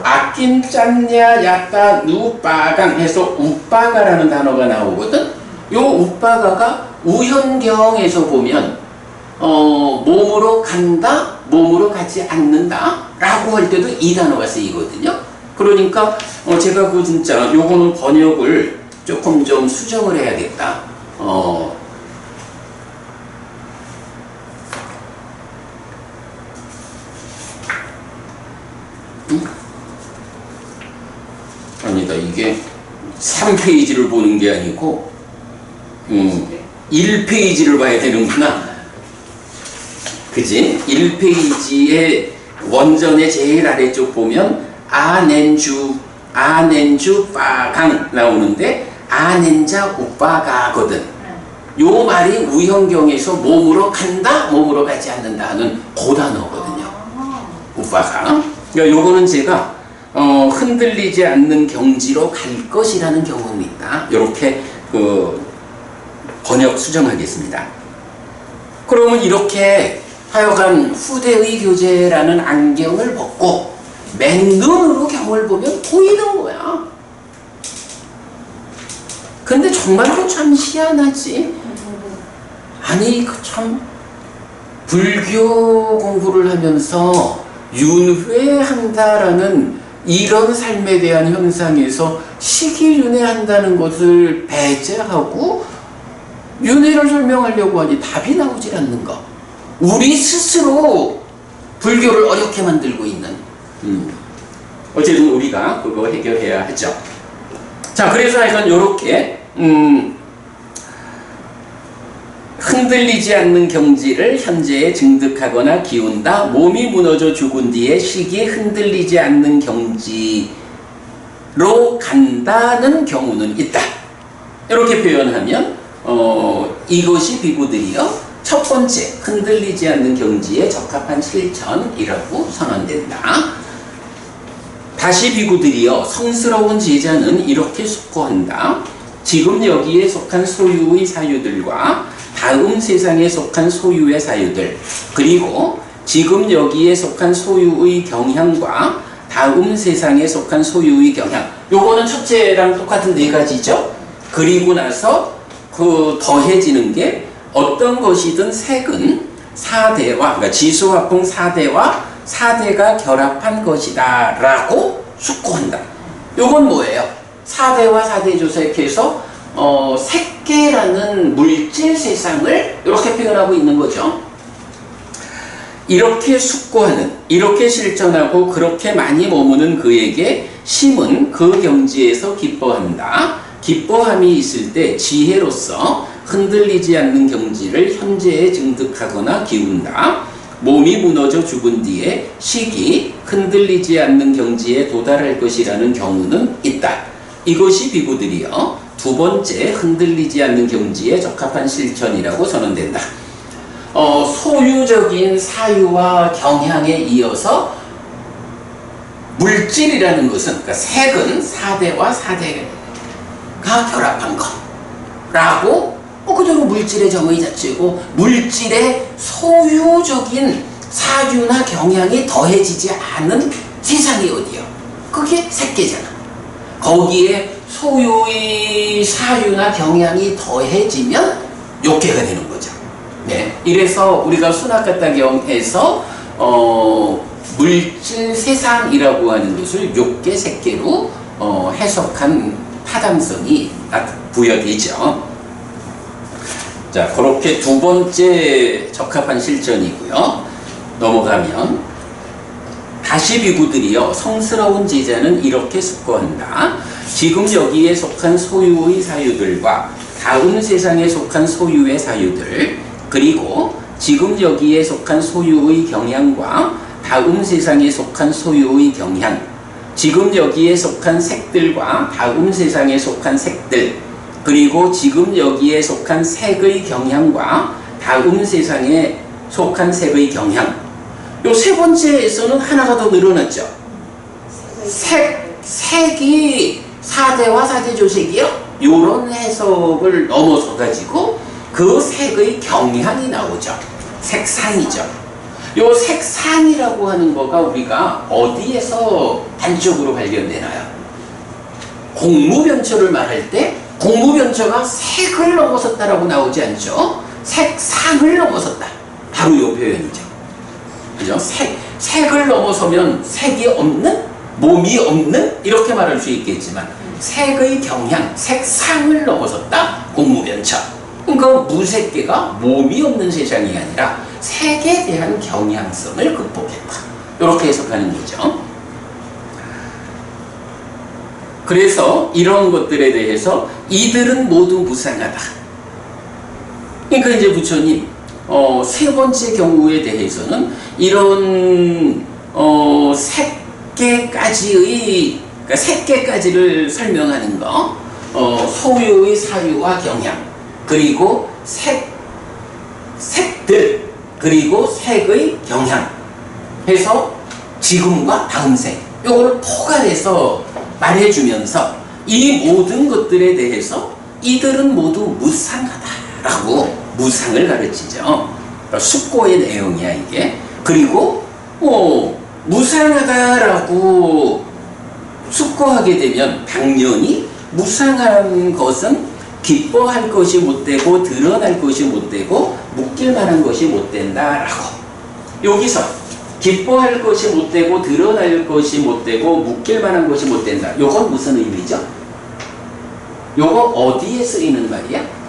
아낀 짠냐 야따 누빠강 해서 우빠가라는 단어가 나오거든. 요 우빠가가 우현경에서 보면 몸으로 간다, 몸으로 가지 않는다 라고 할 때도 이 단어가 쓰이거든요. 그러니까 제가 진짜 요거는 번역을 조금 좀 수정을 해야겠다. 아니다, 이게 3페이지를 보는 게 아니고 1페이지를 봐야 되는구나. 그지? 1페이지의 원전의 제일 아래쪽 보면 아넨주 빠강 나오는데 아넨자 우빠가거든. 요 말이 우현경에서 몸으로 간다, 몸으로 가지 않는다 하는 그 단어거든요. 우빠가. 그러니까 요거는 제가 흔들리지 않는 경지로 갈 것이라는 경험입니다. 이렇게 번역 수정하겠습니다. 그러면 이렇게 하여간 후대의 교재라는 안경을 벗고 맨눈으로 경을 보면 보이는 거야. 근데 정말로 참 희한하지. 아니 참 불교 공부를 하면서 윤회한다라는 이런 삶에 대한 현상에서 시기윤회한다는 것을 배제하고 윤회를 설명하려고 하니 답이 나오질 않는 거. 우리 스스로 불교를 어렵게 만들고 있는. 어쨌든 우리가 그거 해결해야 하죠. 자, 그래서 하여간 요렇게 흔들리지 않는 경지를 현재에 증득하거나 기운다. 몸이 무너져 죽은 뒤에 식이 흔들리지 않는 경지로 간다는 경우는 있다. 이렇게 표현하면 이것이 비구들이요 첫 번째 흔들리지 않는 경지에 적합한 실천이라고 선언된다. 다시 비구들이여 성스러운 제자는 이렇게 숙고한다. 지금 여기에 속한 소유의 사유들과 다음 세상에 속한 소유의 사유들, 그리고 지금 여기에 속한 소유의 경향과 다음 세상에 속한 소유의 경향, 요거는 첫째랑 똑같은 네 가지죠. 그리고 나서 더해지는 게 어떤 것이든 색은 사대와, 그러니까 지수화풍 사대와 사대가 결합한 것이다 라고 숙고한다. 요건 뭐예요? 사대와 사대조색해서 색계라는 물질 세상을 이렇게 표현하고 있는 거죠. 이렇게 숙고하는, 이렇게 실천하고 그렇게 많이 머무는 그에게 심은 그 경지에서 기뻐한다. 기뻐함이 있을 때 지혜로서 흔들리지 않는 경지를 현재에 증득하거나 기운다. 몸이 무너져 죽은 뒤에 식이 흔들리지 않는 경지에 도달할 것이라는 경우는 있다. 이것이 비구들이여 두 번째 흔들리지 않는 경지에 적합한 실천이라고 선언된다. 소유적인 사유와 경향에 이어서 물질이라는 것은, 그러니까 색은 사대와 사대가 결합한 거라고 그대로 물질의 정의 자체고, 물질의 소유적인 사유나 경향이 더해지지 않은 세상이 어디요? 그게 색계잖아. 거기에 소유의 사유나 경향이 더해지면 욕계가 되는 거죠. 네. 이래서 우리가 순학가타경에서 물질 세상이라고 하는 것을 욕계 색계로 해석한 타당성이 부여되죠. 자, 그렇게 두 번째 적합한 실전이고요. 넘어가면 다시 비구들이여 성스러운 제자는 이렇게 숙고한다. 지금 여기에 속한 소유의 사유들과 다음 세상에 속한 소유의 사유들, 그리고 지금 여기에 속한 소유의 경향과 다음 세상에 속한 소유의 경향, 지금 여기에 속한 색들과 다음 세상에 속한 색들, 그리고 지금 여기에 속한 색의 경향과 다음 세상에 속한 색의 경향. 요 세 번째에서는 하나가 더 늘어났죠. 색이 4대와 4대 조색이요? 요런 해석을 넘어서 가지고 그 색의 경향이 나오죠. 색상이죠. 요 색상이라고 하는 거가 우리가 어디에서 단적으로 발견되나요? 공무변초를 말할 때 공무변초가 색을 넘어섰다라고 나오지 않죠? 색상을 넘어섰다. 바로 요 표현이죠. 그죠? 색을 넘어서면 색이 없는? 몸이 없는? 이렇게 말할 수 있겠지만 색의 경향, 색상을 넘어섰다. 공무변초. 그러니까 무색계가 몸이 없는 세상이 아니라 색에 대한 경향성을 극복했다. 이렇게 해석하는 거죠. 그래서 이런 것들에 대해서 이들은 모두 무상하다. 그러니까 이제 부처님 세 번째 경우에 대해서는 이런 색계까지의 그러니까 색계까지를 설명하는 거, 소유의 사유와 경향, 그리고 색들, 그리고 색의 경향 해서 지금과 다음 생 요거를 포괄해서 말해주면서 이 모든 것들에 대해서 이들은 모두 무상하다라고 무상을 가르치죠. 그러니까 숙고의 내용이야 이게. 그리고 무상하다라고 숙고하게 되면 당연히 무상한 것은 기뻐할 것이 못되고 드러날 것이 못되고 묶일 만한 것이 못된다라고. 여기서 기뻐할 것이 못되고 드러날 것이 못되고 묶일 만한 것이 못된다. 요건 무슨 의미죠? 요거 어디에 쓰이는 말이야?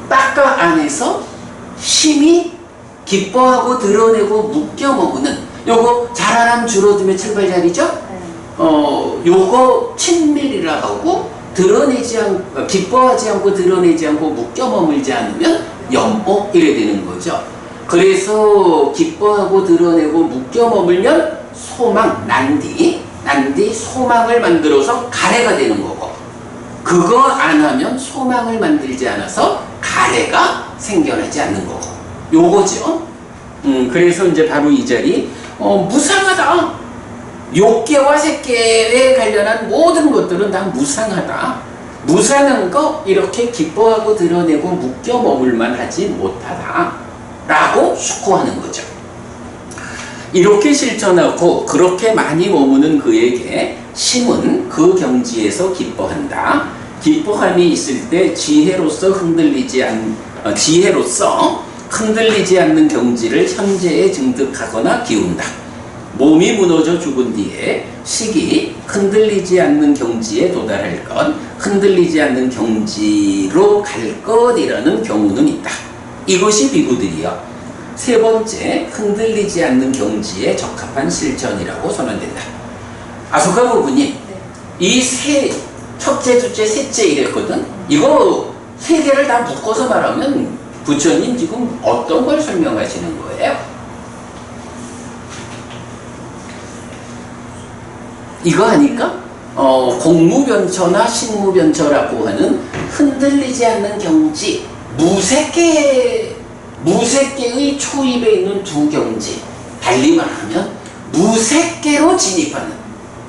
딱가 안에서 심히 기뻐하고 드러내고 묶여 머무는 요거 자라남 줄어둠의 출발자리죠? 요거 친밀이라 하고 기뻐하지 않고 드러내지 않고 묶여 머물지 않으면 염오 이래 되는 거죠. 그래서 기뻐하고 드러내고 묶여 머물면 소망, 난디 소망을 만들어서 가래가 되는 거고, 그거 안 하면 소망을 만들지 않아서 가래가 생겨나지 않는 거고, 요거죠. 그래서 이제 바로 이 자리 무상하다. 욕계와 색계에 관련한 모든 것들은 다 무상하다. 무상한 거 이렇게 기뻐하고 드러내고 묶여 머물만 하지 못하다 라고 숙고하는 거죠. 이렇게 실천하고 그렇게 많이 머무는 그에게 심은 그 경지에서 기뻐한다. 기뻐함이 있을 때 지혜로서 흔들리지 않는 경지를 현재에 증득하거나 기운다. 몸이 무너져 죽은 뒤에 식이 흔들리지 않는 경지에 도달할 것, 흔들리지 않는 경지로 갈 것이라는 경우는 있다. 이것이 비구들이여 세 번째 흔들리지 않는 경지에 적합한 실천이라고 선언된다. 아소카 부부님, 이 첫째, 둘째, 셋째 이랬거든. 이거 세 개를 다 묶어서 말하면 부처님 지금 어떤 걸 설명하시는 거예요? 이거 하니까 공무변처나 식무변처라고 하는 흔들리지 않는 경지, 무색계의 초입에 있는 두 경지, 달리 말하면 무색계로 진입하는.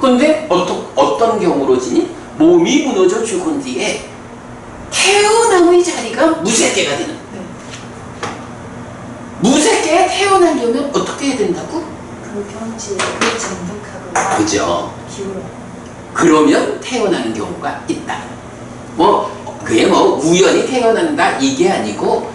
근데 어떤 경우로 진입? 몸이 무너져 죽은 뒤에 태어남의 자리가 무색계가 되는. 무색계에 태어나려면 어떻게 해야 된다고? 그 경지에 증득하거나 그죠? 기울어. 그러면 태어나는 경우가 있다. 그게 우연히 태어난다 이게 아니고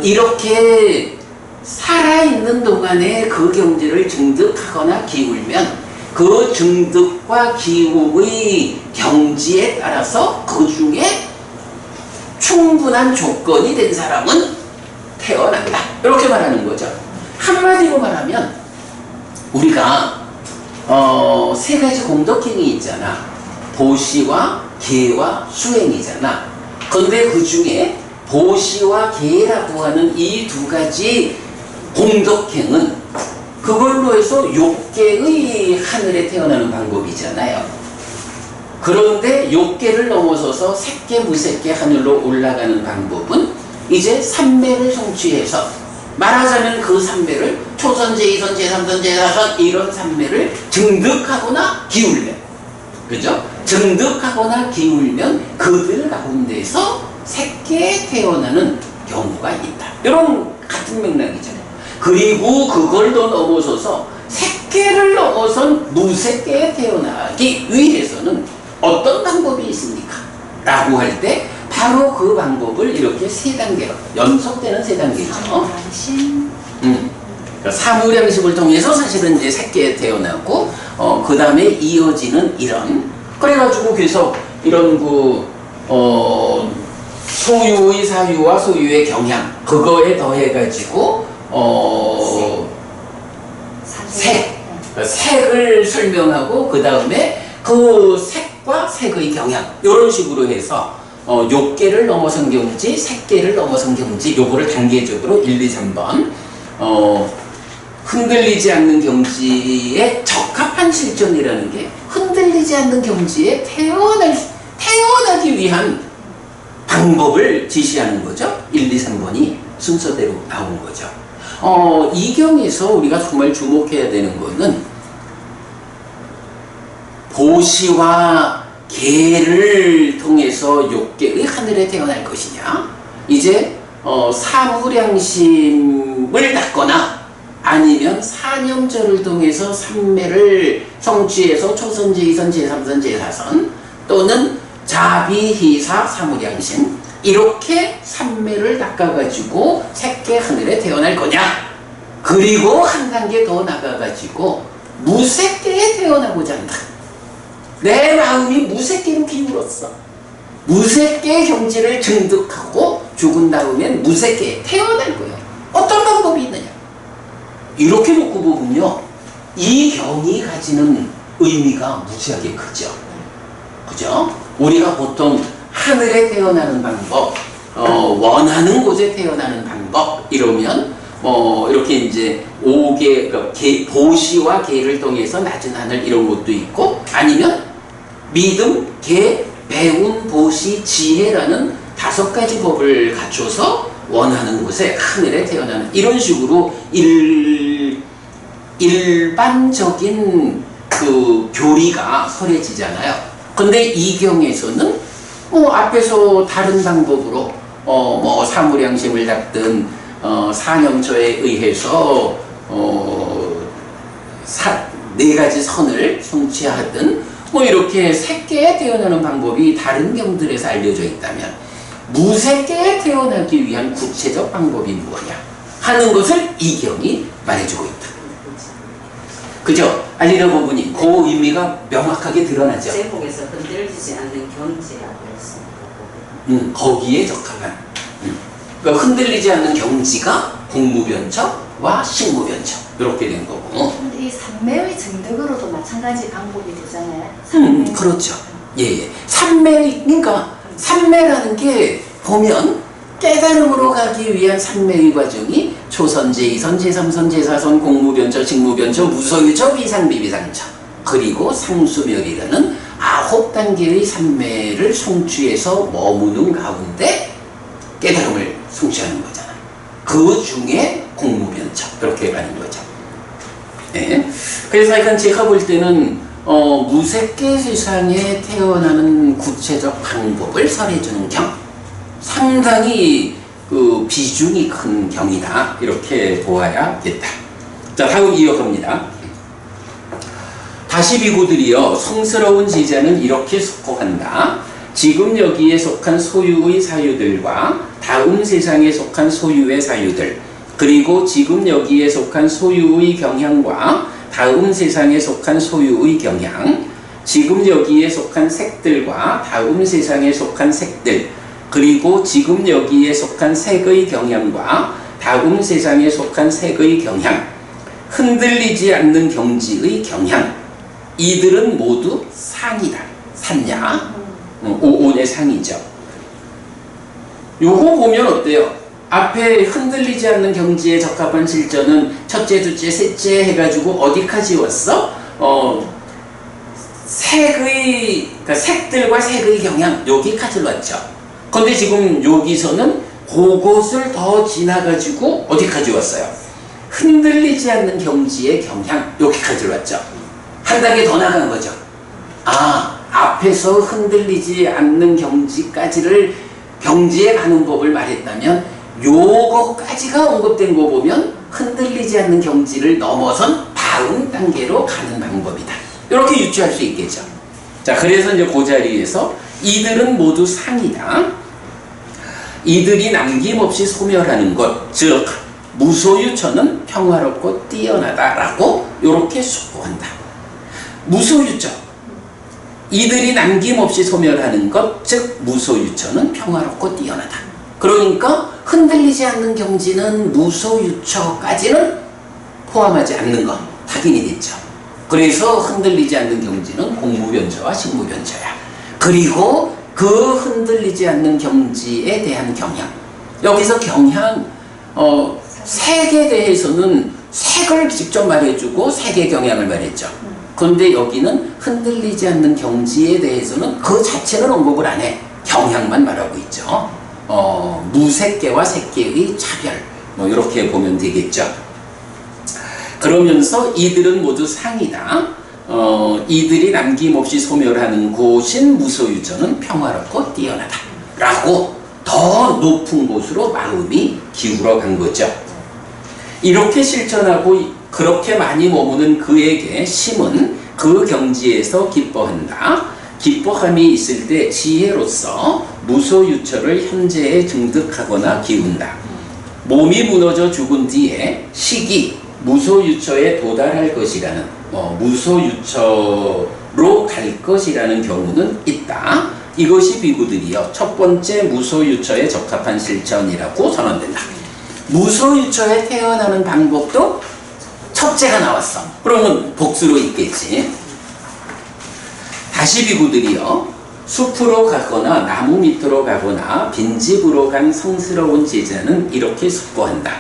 이렇게 살아있는 동안에 그 경지를 증득하거나 기울면 그 증득과 기움의 경지에 따라서 그 중에 충분한 조건이 된 사람은 태어난다. 이렇게 말하는 거죠. 한마디로 말하면 우리가 세 가지 공덕행위 있잖아. 보시와 계와 수행이잖아. 그런데 그 중에 보시와 계라고 하는 이 두 가지 공덕행은 그걸로 해서 욕계의 하늘에 태어나는 방법이잖아요. 그런데 욕계를 넘어서서 색계 무색계 하늘로 올라가는 방법은 이제 삼매를 성취해서 말하자면 그 삼매를 초선제, 이선제, 삼선제, 사선 이런 삼매를 증득하거나 기울면, 그죠? 증득하거나 기울면 그들 가운데서 색계에 태어나는 경우가 있다. 이런 같은 맥락이잖아요. 그리고 그걸 더 넘어서서 색계를 넘어선 무색계에 태어나기 위해서는 어떤 방법이 있습니까? 라고 할 때 바로 그 방법을 이렇게 세 단계로 연속되는 세 단계죠. 사무량심을 통해서 사실은 이제 색계에 태어나고 그 다음에 이어지는 이런 그래가지고 그래서 이런 소유의 사유와 소유의 경향 그거에 더해가지고 색을 설명하고 그 다음에 그 색과 색의 경향 이런 식으로 해서 욕계를 넘어선 경지, 색계를 넘어선 경지 요거를 단계적으로 1, 2, 3번 흔들리지 않는 경지에 적합한 실존이라는 게 흔들리지 않는 경지에 태어나기 위한 방법을 지시하는 거죠. 1, 2, 3번이 순서대로 나온 거죠. 이 경에서 우리가 정말 주목해야 되는 거는 보시와 계를 통해서 욕계의 하늘에 태어날 것이냐 이제 사무량심을 닦거나 아니면 사념절을 통해서 삼매를 성취해서 초선제, 이선제, 삼선제, 사선 또는 자비희사 사무량심 이렇게 삼매를 닦아가지고 색계 하늘에 태어날 거냐 그리고 한 단계 더 나가가지고 무색계에 태어나고자 한다. 내 마음이 무색계로 기울었어. 무색계의 경지를 증득하고 죽은 다음엔 무색계에 태어날 거예요. 어떤 방법이 있느냐 이렇게 놓고 보면요 이 경이 가지는 의미가 무지하게 크죠. 그죠? 우리가 보통 하늘에 태어나는 방법, 원하는 곳에 태어나는 방법 이러면 이렇게 이제 그러니까 보시와 계를 통해서 낮은 하늘 이런 것도 있고 아니면 믿음, 계, 배운, 보시, 지혜라는 5가지 법을 갖춰서 원하는 곳에 하늘에 태어나는 이런 식으로 일반적인 그 교리가 설해지잖아요. 근데 이 경에서는 앞에서 다른 방법으로 사무량심을 닦든 사념처에 의해서 4가지 선을 성취하든 이렇게 색계에 태어나는 방법이 다른 경들에서 알려져 있다면 무색계에 태어나기 위한 구체적 방법이 무엇이냐 하는 것을 이 경이 말해주고 있다. 그죠? 알리라 부부님 그 의미가 명확하게 드러나죠. 제목에서 흔들리지 않는 경지라고 했습니다. 거기에 적합한 그러니까 흔들리지 않는 경지가 공무변처와 식무변처 이렇게 된 거고. 근데 이 삼매의 증득으로도 마찬가지 방법이 되잖아요. 그렇죠. 예. 그러니까 삼매라는 게 보면 깨달음으로 가기 위한 삼매의 과정이 초선제, 이선제, 삼선제, 사선, 공무변처, 식무변처, 무소유처, 비상비비상처 그리고 상수멸이라는 9단계의 삼매를 성취해서 머무는 가운데 깨달음을 성취하는 거잖아요. 그 중에 공무변처 그렇게 가는 거죠. 네. 그래서 약간 제가 볼 때는 무색계 세상에 태어나는 구체적 방법을 설해주는 경 상당히 그 비중이 큰 경이다 이렇게 보아야겠다. 자 다음 이어갑니다. 다시 비구들이여 성스러운 제자는 이렇게 숙고한다. 지금 여기에 속한 소유의 사유들과 다음 세상에 속한 소유의 사유들, 그리고 지금 여기에 속한 소유의 경향과 다음 세상에 속한 소유의 경향, 지금 여기에 속한 색들과 다음 세상에 속한 색들, 그리고 지금 여기에 속한 색의 경향과 다음 세상에 속한 색의 경향, 흔들리지 않는 경지의 경향, 이들은 모두 상이다. 산야. 오온의 상이죠. 요거 보면 어때요? 앞에 흔들리지 않는 경지에 적합한 실전은 첫째, 둘째, 셋째 해가지고 어디까지 왔어? 그러니까 색들과 색의 경향 여기까지 왔죠. 근데 지금 여기서는 그것을 더 지나가지고 어디까지 왔어요? 흔들리지 않는 경지의 경향 여기까지 왔죠. 한 단계 더 나간 거죠. 앞에서 흔들리지 않는 경지에 가는 법을 말했다면 요거까지가 언급된 거 보면 흔들리지 않는 경지를 넘어선 다음 단계로 가는 방법이다. 이렇게 유추할 수 있겠죠. 자, 그래서 이제 그 자리에서 이들은 모두 상이다. 이들이 남김없이 소멸하는 것, 즉 무소유처는 평화롭고 뛰어나다라고 이렇게 숙고한다. 무소유처. 이들이 남김없이 소멸하는 것, 즉 무소유처는 평화롭고 뛰어나다. 그러니까 흔들리지 않는 경지는 무소유처까지는 포함하지 않는 것 확인이 됐죠. 그래서 흔들리지 않는 경지는 공무변처와 식무변처야. 그리고 그 흔들리지 않는 경지에 대한 경향. 여기서 경향, 색에 대해서는 색을 직접 말해주고 색의 경향을 말했죠. 그런데 여기는 흔들리지 않는 경지에 대해서는 그 자체는 언급을 안 해. 경향만 말하고 있죠. 무색계와 색계의 차별, 이렇게 보면 되겠죠. 그러면서 이들은 모두 상이다. 이들이 남김없이 소멸하는 곳인 무소유처는 평화롭고 뛰어나다. 라고 더 높은 곳으로 마음이 기울어 간 거죠. 이렇게 실천하고 그렇게 많이 머무는 그에게 심은 그 경지에서 기뻐한다. 기뻐함이 있을 때 지혜로서 무소유처를 현재에 증득하거나 기운다. 몸이 무너져 죽은 뒤에 식이 무소유처에 도달할 것이라는, 무소유처로 갈 것이라는 경우는 있다. 이것이 비구들이여 첫 번째 무소유처에 적합한 실천이라고 선언된다. 무소유처에 태어나는 방법도 첫째가 나왔어. 그러면 복수로 있겠지. 다시 비구들이여 숲으로 가거나 나무 밑으로 가거나 빈집으로 간 성스러운 제자는 이렇게 숙고한다.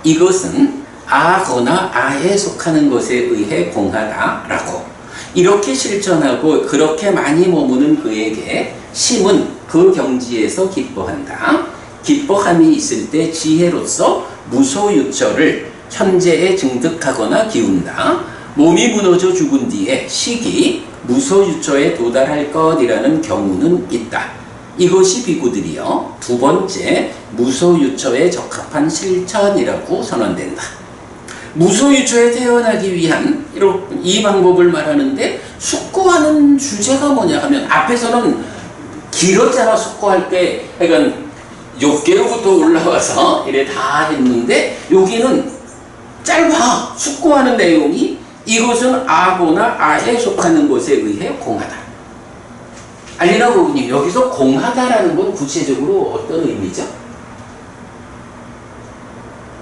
이것은 아거나 아에 속하는 것에 의해 공하다라고. 이렇게 실천하고 그렇게 많이 머무는 그에게 심은 그 경지에서 기뻐한다. 기뻐함이 있을 때 지혜로서 무소유처를 현재에 증득하거나 기운다. 몸이 무너져 죽은 뒤에 식이 무소유처에 도달할 것이라는 경우는 있다. 이것이 비구들이여 두 번째 무소유처에 적합한 실천이라고 선언된다. 무소유처에 태어나기 위한 이 방법을 말하는데 숙고하는 주제가 뭐냐 하면 앞에서는 길었잖아. 숙고할 때 그러니까 6개로부터 올라와서 이래 다 했는데 여기는 짧아. 숙고하는 내용이 이것은 아거나 아에 속하는 것에 의해 공하다. 알리나 고객님, 여기서 공하다라는 건 구체적으로 어떤 의미죠?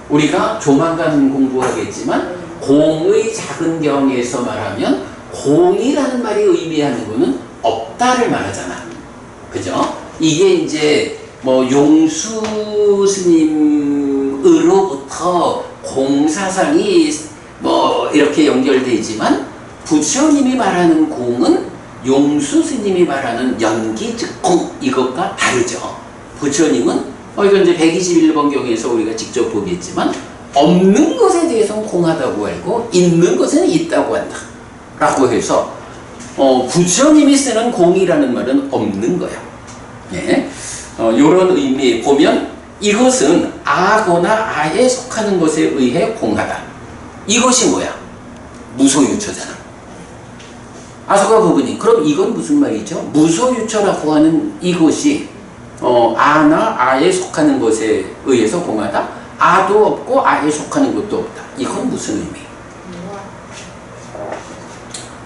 우리가 조만간 공부하겠지만 공의 작은 경에서 말하면 공이라는 말이 의미하는 것은 없다를 말하잖아. 그죠? 이게 이제 용수 스님으로부터 공사상이 이렇게 연결되지만 부처님이 말하는 공은 용수 스님이 말하는 연기 즉 공 이것과 다르죠. 부처님은 이건 이제 121번 경에서 우리가 직접 보겠지만 없는 것에 대해서는 공하다고 알고 있는 것에는 있다고 한다 라고 해서 부처님이 쓰는 공이라는 말은 없는 거야. 예. 이런 의미 보면 이것은 아거나 아에 속하는 것에 의해 공하다. 이것이 뭐야? 무소유처잖아. 아소가 부분이. 그럼 이건 무슨 말이죠? 무소유처라고 하는 이것이 아나 아에 속하는 것에 의해서 공하다. 아도 없고 아에 속하는 것도 없다. 이건 무슨 의미?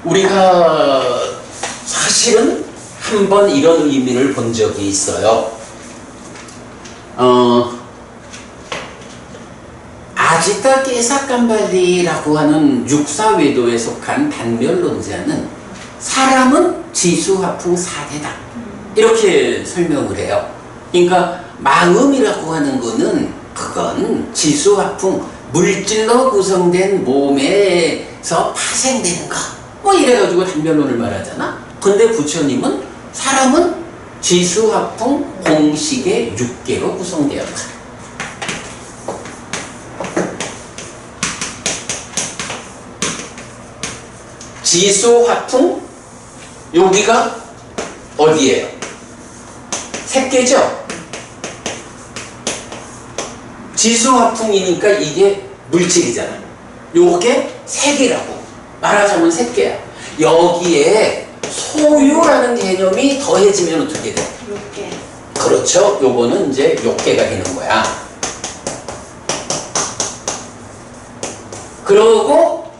우리가 사실은 한번 이런 의미를 본 적이 있어요. 아지타 깨사깜발리라고 하는 육사외도에 속한 단멸론자는 사람은 지수화풍 사대다. 이렇게 설명을 해요. 그러니까 마음이라고 하는 거는 그건 지수화풍, 물질로 구성된 몸에서 파생되는 거. 뭐 이래가지고 단멸론을 말하잖아. 근데 부처님은 사람은 지수화풍 공식의 6개로 구성되었다. 지수화풍, 여기가 어디예요? 색계죠? 지수화풍이니까 이게 물질이잖아. 요게 색이라고 말하자면 색계야. 여기에 소유라는 개념이 더해지면 어떻게 돼? 욕계. 그렇죠. 요거는 이제 욕계가 되는 거야. 그러고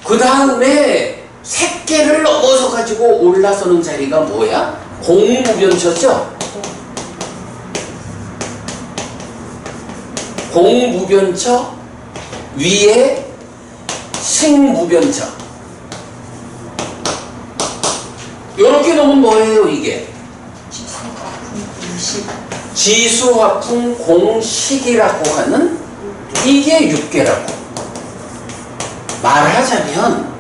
그 다음에 색계를 넘어서 가지고 올라서는 자리가 뭐야? 공무변처죠? 공무변처 위에 식무변처. 요렇게 놓으면 뭐예요 이게? 지수화풍 공식이라고 하는 이게 육계라고. 말하자면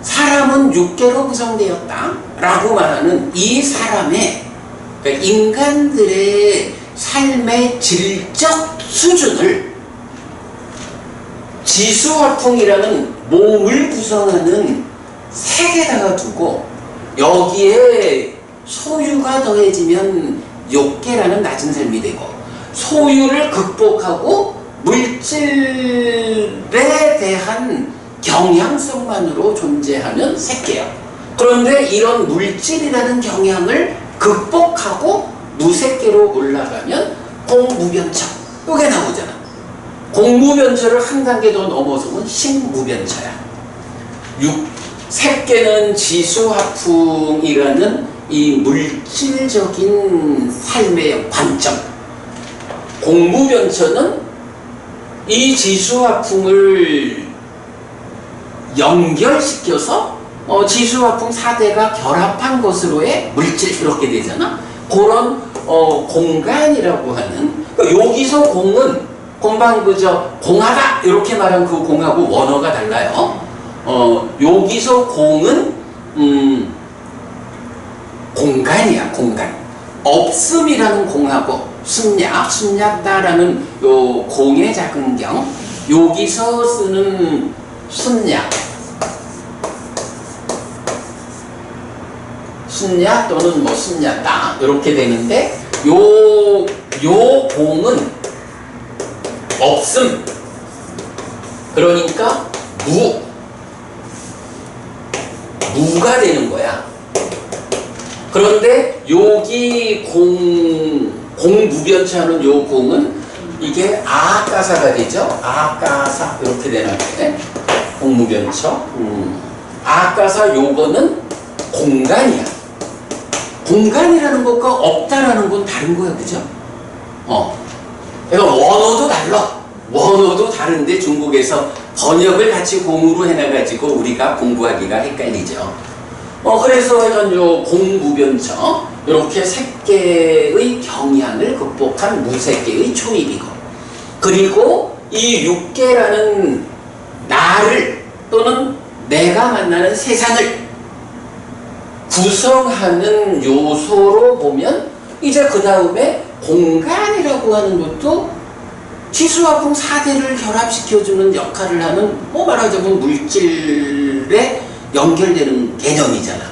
사람은 육계로 구성되었다 라고 말하는 이 사람의, 그러니까 인간들의 삶의 질적 수준을 지수화풍이라는 몸을 구성하는 색에다가 두고 여기에 소유가 더해지면 욕계라는 낮은 삶이 되고, 소유를 극복하고 물질에 대한 경향성만으로 존재하는 색계야. 그런데 이런 물질이라는 경향을 극복하고 무색계로 올라가면 공무변처, 이게 나오잖아. 공무변처를 한 단계 더 넘어서면 식무변처야. 색계는 지수화풍이라는 이 물질적인 삶의 관점, 공무변처는 이 지수화풍을 연결시켜서 지수화풍 4대가 결합한 것으로의 물질, 이렇게 되잖아. 그런 공간이라고 하는, 그러니까 여기서 공은 공방 그저 공하다 이렇게 말한 그 공하고 원어가 달라요. 여기서 공은 공간이야, 공간. 없음이라는 공하고 순야다라는 요 공의 작은 경, 여기서 쓰는 순야 또는 뭐 순야다 이렇게 되는데, 요 공은 없음, 그러니까 무가 되는 거야. 그런데 여기 공무변처하는 요 공은 이게 아까사가 되죠. 아까사 이렇게 되는데 공무변처. 아까사 요거는 공간이야. 공간이라는 것과 없다라는 건 다른 거야, 그죠? 그러니까 원어도 달라. 원어도 다른데 중국에서 번역을 같이 공으로 해놔가지고 우리가 공부하기가 헷갈리죠. 그래서 약간 요 공무변처, 이렇게 색계의 경향을 극복한 무색계의 초입이고, 그리고 이 육계라는 나를 또는 내가 만나는 세상을 구성하는 요소로 보면, 이제 그 다음에 공간이라고 하는 것도 지수화풍 4대를 결합시켜주는 역할을 하는, 뭐 말하자면 물질에 연결되는 개념이잖아.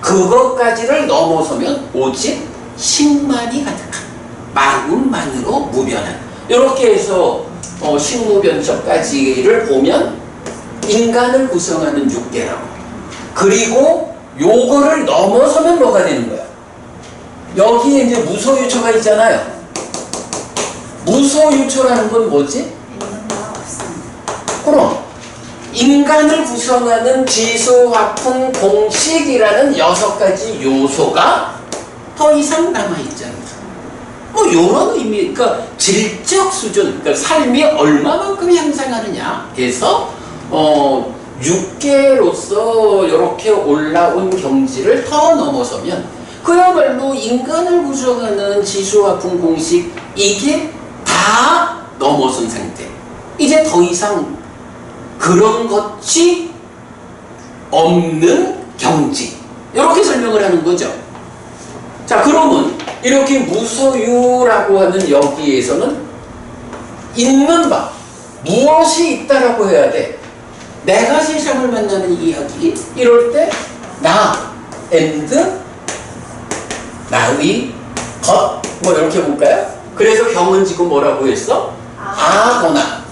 그것까지를 넘어서면 오직 식만이 가득한, 마음만으로 무변한, 이렇게 해서 식무변처까지를 보면 인간을 구성하는 육계라고. 그리고 요거를 넘어서면 뭐가 되는 거야? 여기에 이제 무소유초가 있잖아요. 무소유초라는 건 뭐지? 있는 거 없습니다. 그럼 인간을 구성하는 지수, 화풍, 공식이라는 6가지 요소가 더 이상 남아있잖아. 뭐 요런 의미, 그러니까 질적 수준, 그러니까 삶이 얼마만큼 향상하느냐 해서 육계로서 이렇게 올라온 경지를 더 넘어서면 그야말로 인간을 구성하는 지수, 화풍, 공식 이게 다 넘어선 상태. 이제 더 이상 그런 것이 없는 경지. 이렇게 설명을 하는 거죠. 자, 그러면 이렇게 무소유라고 하는 여기에서는 있는 바, 무엇이 있다라고 해야 돼? 내가 세상을 만나는 이야기, 이럴 때 나, and, 나의 것, 뭐 이렇게 볼까요? 그래서 경은 지금 뭐라고 했어? 아거나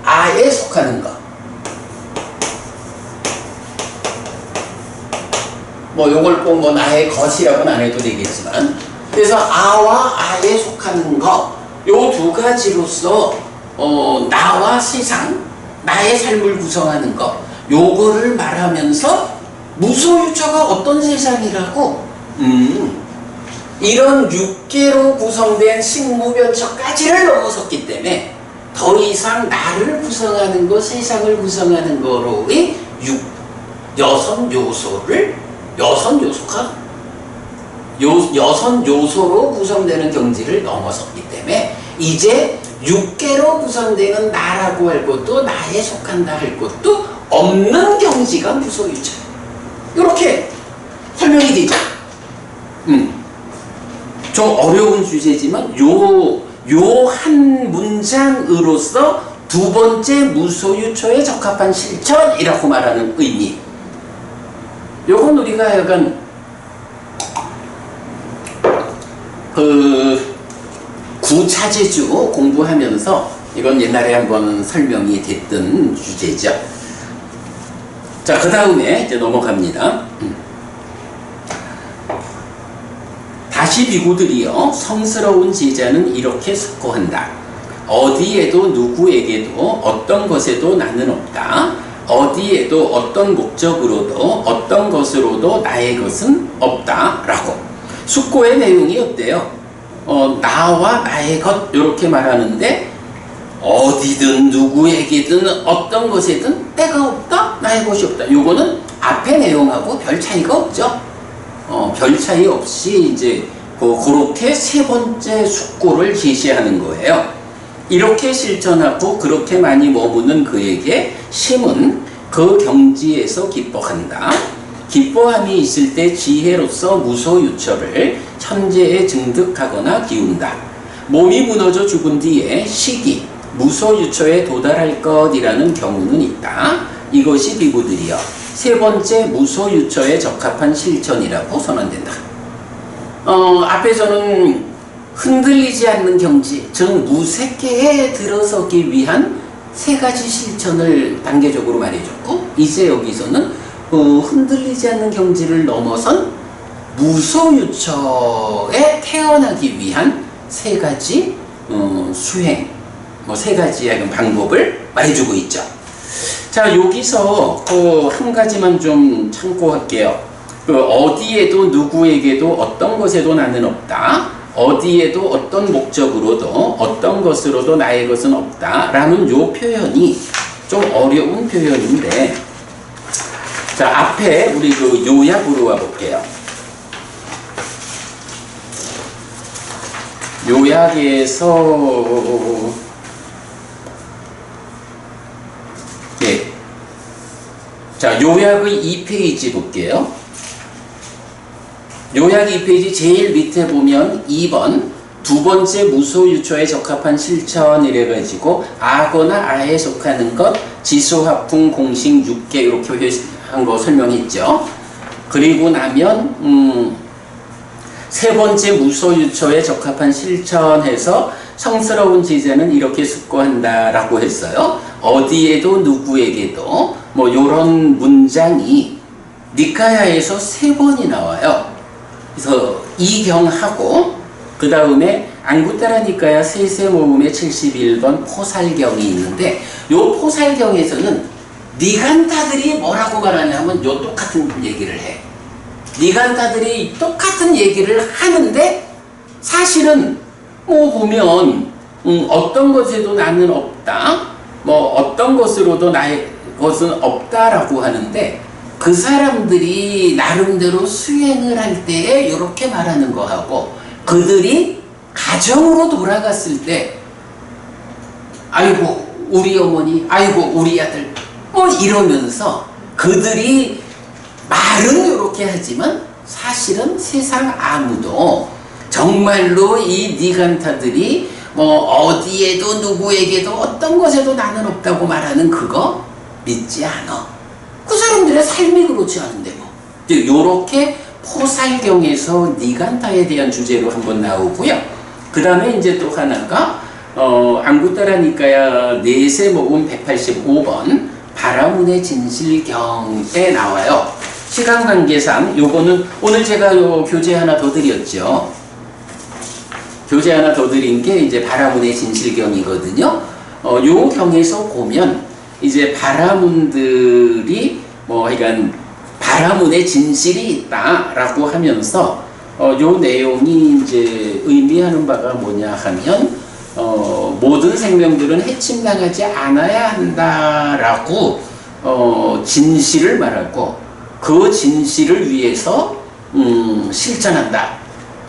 아에 속하는 것. 뭐 요걸 꼭 뭐 나의 것이라고는 안 해도 되겠지만, 그래서 아와 아에 속하는 것, 요 두 가지로서 나와 세상, 나의 삶을 구성하는 것, 요거를 말하면서 무소유초가 어떤 세상이라고, 이런 육계로 구성된 식무변처까지를 넘어섰기 때문에 더 이상 나를 구성하는 것, 세상을 구성하는 거로의 여섯 요소로 구성되는 경지를 넘어섰기 때문에 이제 육계로 구성되는 나라고 할 것도 나에 속한다 할 것도 없는 경지가 무소유초예요. 이렇게 설명이 되죠. 좀 어려운 주제지만 요 한 문장으로서 두 번째 무소유초에 적합한 실천이라고 말하는 의미. 요건 우리가 약간 구차제주 공부하면서 이건 옛날에 한번 설명이 됐던 주제죠. 자, 그 다음에 이제 넘어갑니다. 다시 비구들이여, 성스러운 제자는 이렇게 숙고한다. 어디에도 누구에게도 어떤 것에도 나는 없다. 어디에도 어떤 목적으로도 어떤 것으로도 나의 것은 없다. 라고. 숙고의 내용이 어때요? 나와 나의 것 이렇게 말하는데 어디든 누구에게든 어떤 것에든 때가 없다. 나의 것이 없다. 요거는 앞의 내용하고 별 차이가 없죠. 별 차이 없이 이제 그렇게 세 번째 숙고를 제시하는 거예요. 이렇게 실천하고 그렇게 많이 머무는 그에게 심은 그 경지에서 기뻐한다. 기뻐함이 있을 때 지혜로서 무소유초를 천재에 증득하거나 기운다. 몸이 무너져 죽은 뒤에 시기, 무소유초에 도달할 것이라는 경우는 있다. 이것이 비구들이여 세 번째 무소유초에 적합한 실천이라고 선언된다. 앞에서는 흔들리지 않는 경지, 즉 무색계에 들어서기 위한 세 가지 실천을 단계적으로 말해줬고, 이제 여기서는 흔들리지 않는 경지를 넘어선 무소유초에 태어나기 위한 세 가지 수행, 세 가지의 방법을 말해주고 있죠. 자, 여기서 한 가지만 좀 참고할게요. 어디에도 누구에게도 어떤 것에도 나는 없다. 어디에도 어떤 목적으로도 어떤 것으로도 나의 것은 없다. 라는 요 표현이 좀 어려운 표현인데, 자, 앞에 우리 그 요약으로 와볼게요. 요약에서 예. 자, 요약의 2페이지 볼게요. 요약 2페이지 제일 밑에 보면 2번 두 번째 무소유초에 적합한 실천 이래가지고 아거나 아에 속하는 것, 지수화풍 공식 6개 이렇게 한 거 설명했죠. 그리고 나면 세 번째 무소유초에 적합한 실천해서 성스러운 제자는 이렇게 숙고한다 라고 했어요. 어디에도 누구에게도 뭐 요런 문장이 니까야에서 3번이 나와요. 그래서 이경하고 그 다음에 앙구타라 니까야 세세 모음의 71번 포살경이 있는데 요 포살경에서는 니간타들이 뭐라고 말하냐면 요 똑같은 얘기를 해. 니간타들이 똑같은 얘기를 하는데 사실은 뭐 보면 어떤 것에도 나는 없다. 뭐 어떤 것으로도 나의 것은 없다라고 하는데 그 사람들이 나름대로 수행을 할 때에 이렇게 말하는 거하고 그들이 가정으로 돌아갔을 때 아이고 우리 어머니 아이고 우리 아들 뭐 이러면서 그들이 말은 이렇게 하지만 사실은 세상 아무도 정말로 이 니간타들이 뭐 어디에도 누구에게도 어떤 것에도 나는 없다고 말하는 그거 믿지 않아. 그 사람들의 삶이 그렇지 않은데 뭐. 요렇게 포살경에서 니간타에 대한 주제로 한번 나오고요. 그 다음에 이제 또 하나가 앙구타라 니까야 네세 모음 185번 바라문의 진실경에 나와요. 시간 관계상 요거는 오늘 제가 요 교재 하나 더 드렸죠. 교재 하나 더 드린 게 이제 바라문의 진실경이거든요. 요 경에서 보면 이제 바라문들이 뭐 그러니까 바라문의 진실이 있다라고 하면서 요 내용이 이제 의미하는 바가 뭐냐 하면 모든 생명들은 해침당하지 않아야 한다라고 진실을 말하고 그 진실을 위해서 실천한다.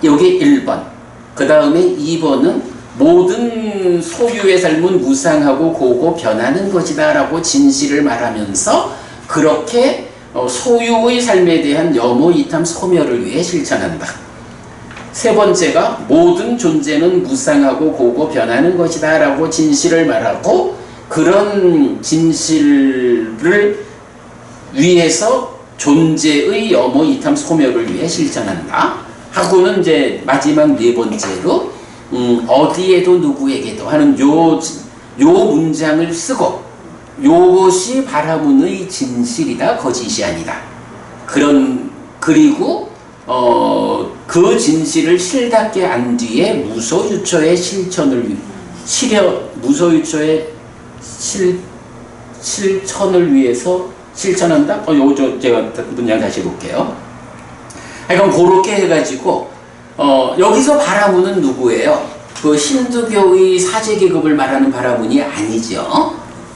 여기 1번. 그 다음에 2번은 모든 소유의 삶은 무상하고 고고 변하는 것이다 라고 진실을 말하면서 그렇게 소유의 삶에 대한 염호 이탐 소멸을 위해 실천한다. 세 번째가 모든 존재는 무상하고 고고 변하는 것이다 라고 진실을 말하고 그런 진실을 위해서 존재의 염호 이탐 소멸을 위해 실천한다. 하고는 이제 마지막 4번째로 어디에도 누구에게도 하는 요 문장을 쓰고 요것이 바라문의 진실이다 거짓이 아니다. 그리고 그 진실을 실답게 안 뒤에 무소유초의 실천을 실천을 위해서 실천한다. 요거 제가 문장 다시 볼게요. 그럼 그렇게 해가지고 여기서 바라문은 누구예요? 그 힌두교의 사제계급을 말하는 바라문이 아니죠.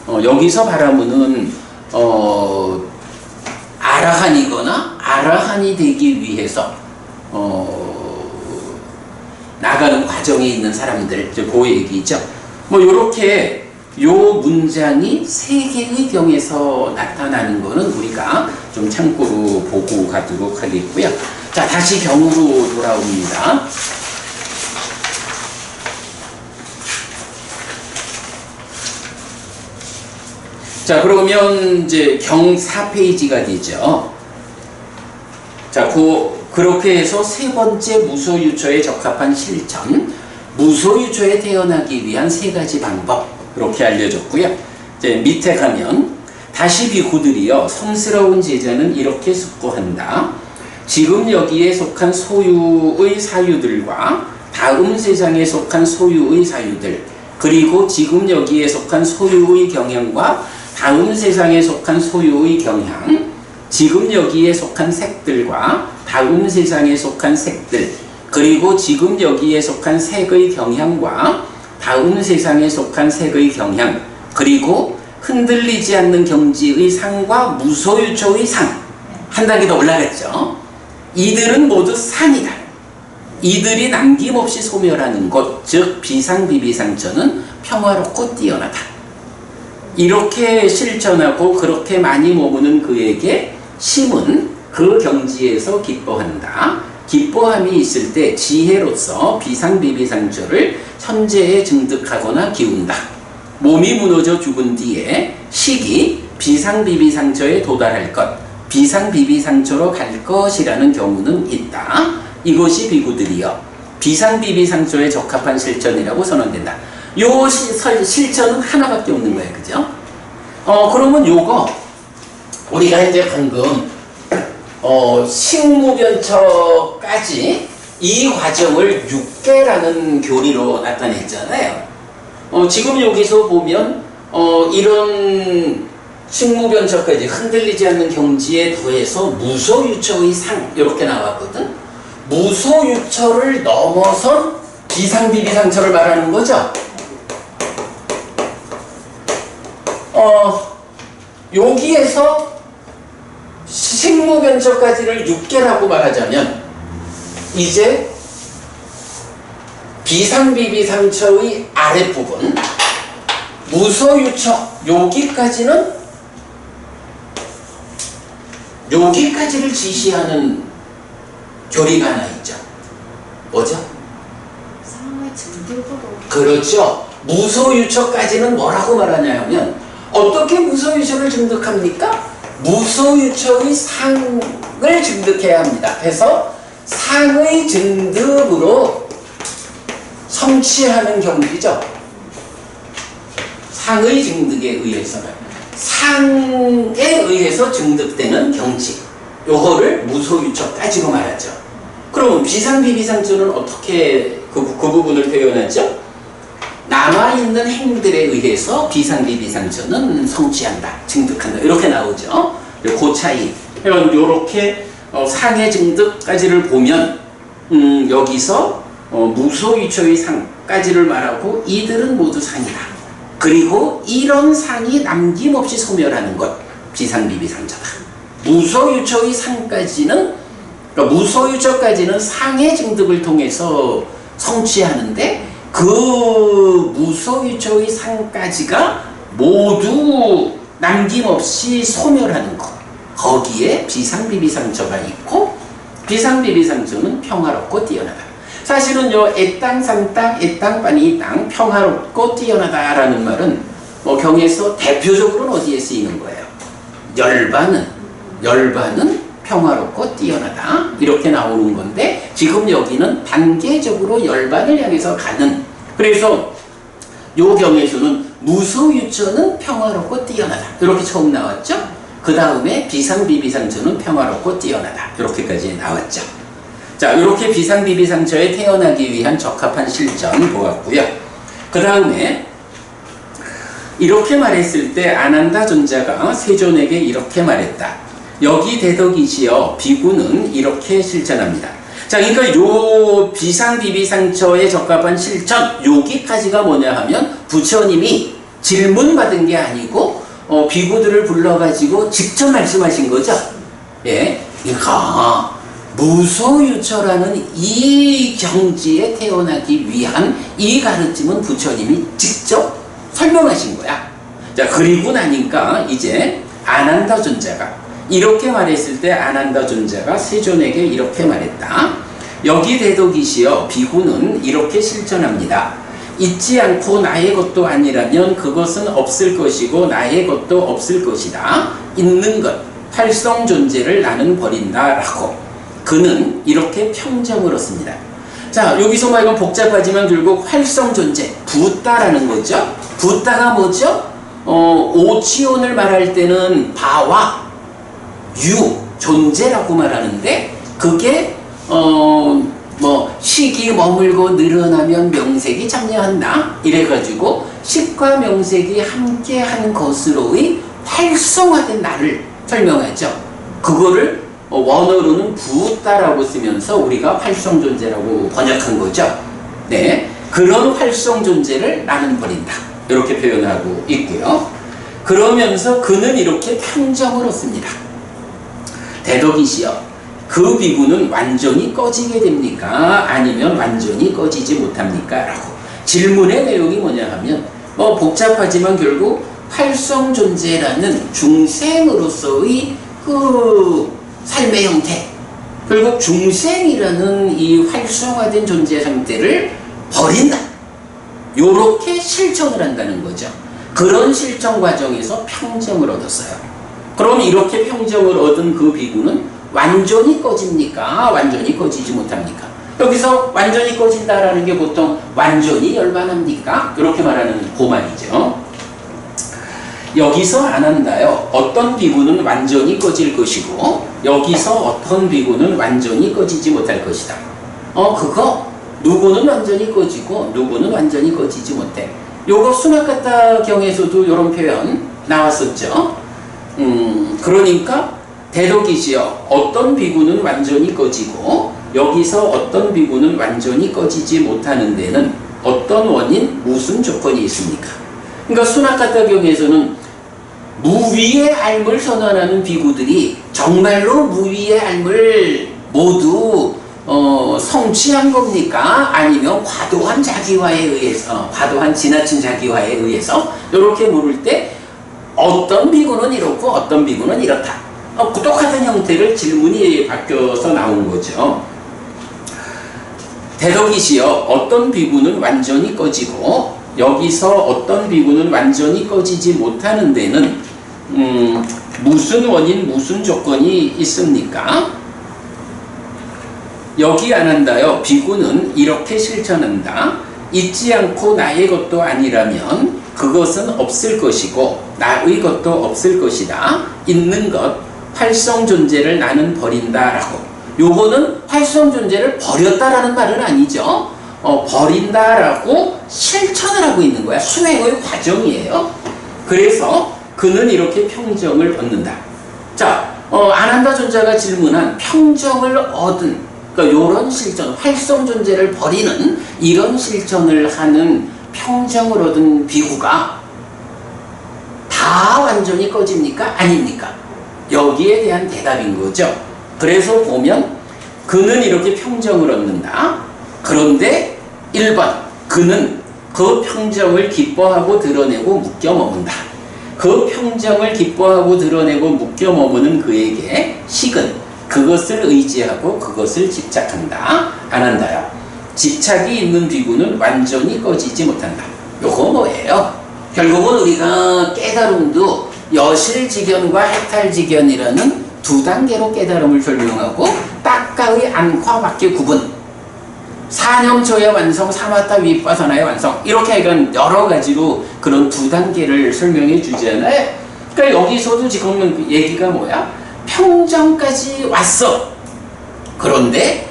여기서 바라문은 아라한이거나 아라한이 되기 위해서 나가는 과정에 있는 사람들, 그 얘기죠. 뭐 요렇게 요 문장이 3개의 경에서 나타나는 거는 우리가 좀 참고로 보고 가도록 하겠고요. 자, 다시 경으로 돌아옵니다. 자, 그러면 이제 경 4페이지가 되죠. 자, 그렇게 해서 3번째 무소유초에 적합한 실천, 무소유초에 태어나기 위한 3가지 방법, 그렇게 알려줬고요. 이제 밑에 가면 다시 비구들이여 성스러운 제자는 이렇게 숙고한다. 지금 여기에 속한 소유의 사유들과 다음 세상에 속한 소유의 사유들, 그리고 지금 여기에 속한 소유의 경향과 다음 세상에 속한 소유의 경향, 지금 여기에 속한 색들과 다음 세상에 속한 색들, 그리고 지금 여기에 속한 색의 경향과 다음 세상에 속한 색의 경향, 그리고 흔들리지 않는 경지의 상과 무소유초의 상, 한 단계 더 올라갔죠. 이들은 모두 상이다. 이들이 남김없이 소멸하는 것, 즉 비상비비상처는 평화롭고 뛰어나다. 이렇게 실천하고 그렇게 많이 머무는 그에게 심은 그 경지에서 기뻐한다. 기뻐함이 있을 때 지혜로서 비상비비상처를 현재에 증득하거나 기운다. 몸이 무너져 죽은 뒤에 식이 비상비비상처에 도달할 것, 비상비비상처로 갈 것이라는 경우는 있다. 이것이 비구들이여 비상비비상처에 적합한 실천이라고 선언된다. 요 실천은 하나밖에 없는 거예요. 그죠? 그러면 요거 우리가 이제 방금 식무변처까지 이 과정을 6개라는 교리로 나타냈잖아요. 지금 여기서 보면 이런 식무변처까지 흔들리지 않는 경지에 더해서 무소유처의 상 이렇게 나왔거든. 무소유처를 넘어선 비상비비상처를 말하는 거죠. 여기에서 식무변처까지를 6개라고 말하자면 이제 비상비비상처의 아랫부분 무소유처 여기까지를 지시하는 교리가 하나 있죠. 뭐죠? 상의 증득으로. 그렇죠. 무소유처까지는 뭐라고 말하냐 하면 어떻게 무소유처를 증득합니까? 무소유처의 상을 증득해야 합니다. 그래서 상의 증득으로 성취하는 경지죠. 상의 증득에 의해서 상에 의해서 증득되는 경지, 요거를 무소유처까지로 말하죠. 그럼 비상비비상처는 어떻게 그 부분을 표현하죠? 남아있는 행들에 의해서 비상비비상처는 성취한다, 증득한다 이렇게 나오죠. 그 차이. 이렇게 상의 증득까지를 보면 여기서 무소유처의 상까지를 말하고 이들은 모두 상이다. 그리고 이런 상이 남김없이 소멸하는 것, 비상비비상처다. 무소유처의 상까지는, 그러니까 무소유처까지는 상의 증득을 통해서 성취하는데 그 무소유처의 상까지가 모두 남김없이 소멸하는 것, 거기에 비상비비상처가 있고 비상비비상처는 평화롭고 뛰어나다. 사실은 애땅 산땅 애땅 빤이 땅 평화롭고 뛰어나다라는 말은 경에서 대표적으로는 어디에 쓰이는 거예요? 열반은 평화롭고 뛰어나다 이렇게 나오는 건데 지금 여기는 단계적으로 열반을 향해서 가는, 그래서 요 경에서는 무소유처는 평화롭고 뛰어나다 이렇게 처음 나왔죠. 그 다음에 비상비비상처는 평화롭고 뛰어나다 이렇게까지 나왔죠. 자, 이렇게 비상비비상처에 태어나기 위한 적합한 실전 보았고요. 그 다음에 이렇게 말했을 때 아난다 존자가 세존에게 이렇게 말했다. 여기 대덕이시여 비구는 이렇게 실천합니다. 자, 그러니까 요 비상비비상처에 적합한 실천 여기까지가 뭐냐 하면 부처님이 질문받은 게 아니고 비구들을 불러가지고 직접 말씀하신 거죠. 예, 그러니까 무소유처라는 이 경지에 태어나기 위한 이 가르침은 부처님이 직접 설명하신 거야. 자, 그리고 나니까 이제 아난다 존자가 이렇게 말했을 때 아난다 존자가 세존에게 이렇게 말했다. 여기 대덕이시여 비구는 이렇게 실천합니다. 있지 않고 나의 것도 아니라면 그것은 없을 것이고 나의 것도 없을 것이다. 있는 것, 활성 존재를 나는 버린다 라고 그는 이렇게 평정을 얻습니다. 자, 여기서 말고 복잡하지만 결국 활성 존재, 붓다라는 거죠. 붓다가 뭐죠? 오치온을 말할 때는 바와 유, 존재라고 말하는데 그게 식이 머물고 늘어나면 명색이 참여한다 이래가지고 식과 명색이 함께한 것으로의 활성화된 나를 설명하죠. 그거를 원어로는 부다라고 쓰면서 우리가 활성존재라고 번역한 거죠. 네, 그런 활성존재를 나는 버린다 이렇게 표현하고 있고요. 그러면서 그는 이렇게 평정을 얻습니다. 대덕이시여 그 비구는 완전히 꺼지게 됩니까? 아니면 완전히 꺼지지 못합니까? 라고 질문의 내용이 뭐냐 하면 복잡하지만 결국 활성존재라는 중생으로서의 그 삶의 형태, 결국 중생이라는 이 활성화된 존재 상태를 버린다. 요렇게 실천을 한다는 거죠. 그런 실천 과정에서 평정을 얻었어요. 그럼 이렇게 평정을 얻은 그 비구는 완전히 꺼집니까? 완전히 꺼지지 못합니까? 여기서 완전히 꺼진다라는 게 보통 완전히 열반합니까? 이렇게 말하는 그 말이죠. 여기서 안 한다요. 어떤 비구는 완전히 꺼질 것이고 여기서 어떤 비구는 완전히 꺼지지 못할 것이다. 그거 누구는 완전히 꺼지고 누구는 완전히 꺼지지 못해. 요거 수납갔다 경에서도 이런 표현 나왔었죠. 그러니까 대덕이지요. 어떤 비구는 완전히 꺼지고 여기서 어떤 비구는 완전히 꺼지지 못하는 데는 어떤 원인, 무슨 조건이 있습니까? 그러니까 수납갔다 경에서는 무위의 삶을 선언하는 비구들이 정말로 무위의 삶을 모두 성취한 겁니까? 아니면 과도한 자기화에 의해서, 과도한 지나친 자기화에 의해서 이렇게 물을 때 어떤 비구는 이렇고 어떤 비구는 이렇다. 똑같은 형태를 질문이 바뀌어서 나온 거죠. 대덕이시여 어떤 비구는 완전히 꺼지고 여기서 어떤 비구는 완전히 꺼지지 못하는 데는 무슨 원인, 무슨 조건이 있습니까? 여기 안 한다요. 비구는 이렇게 실천한다. 있지 않고 나의 것도 아니라면 그것은 없을 것이고 나의 것도 없을 것이다. 있는 것, 활성 존재를 나는 버린다라고. 요거는 활성 존재를 버렸다라는 말은 아니죠. 버린다라고 실천을 하고 있는 거야. 수행의 과정이에요. 그래서 그는 이렇게 평정을 얻는다. 자, 안 한다 존자가 질문한 평정을 얻은, 그러니까 요런 실천, 활성 존재를 버리는 이런 실천을 하는 평정을 얻은 비구가 다 완전히 꺼집니까? 아닙니까? 여기에 대한 대답인 거죠. 그래서 보면 그는 이렇게 평정을 얻는다. 그런데 1번 그는 그 평정을 기뻐하고 드러내고 묶여 머문다. 그 평정을 기뻐하고 드러내고 묶여 머무는 그에게 식은 그것을 의지하고 그것을 집착한다. 안 한다요. 집착이 있는 비구는 완전히 꺼지지 못한다. 요거 뭐예요? 결국은 우리가 깨달음도 여실지견과 해탈지견이라는 두 단계로 깨달음을 설명하고 딱가의 안과밖에 구분, 사념초의 완성, 사마타 위빠사나의 완성, 이렇게 이런 여러 가지로 그런 두 단계를 설명해 주잖아요. 그러니까 여기서도 지금 얘기가 뭐야? 평정까지 왔어. 그런데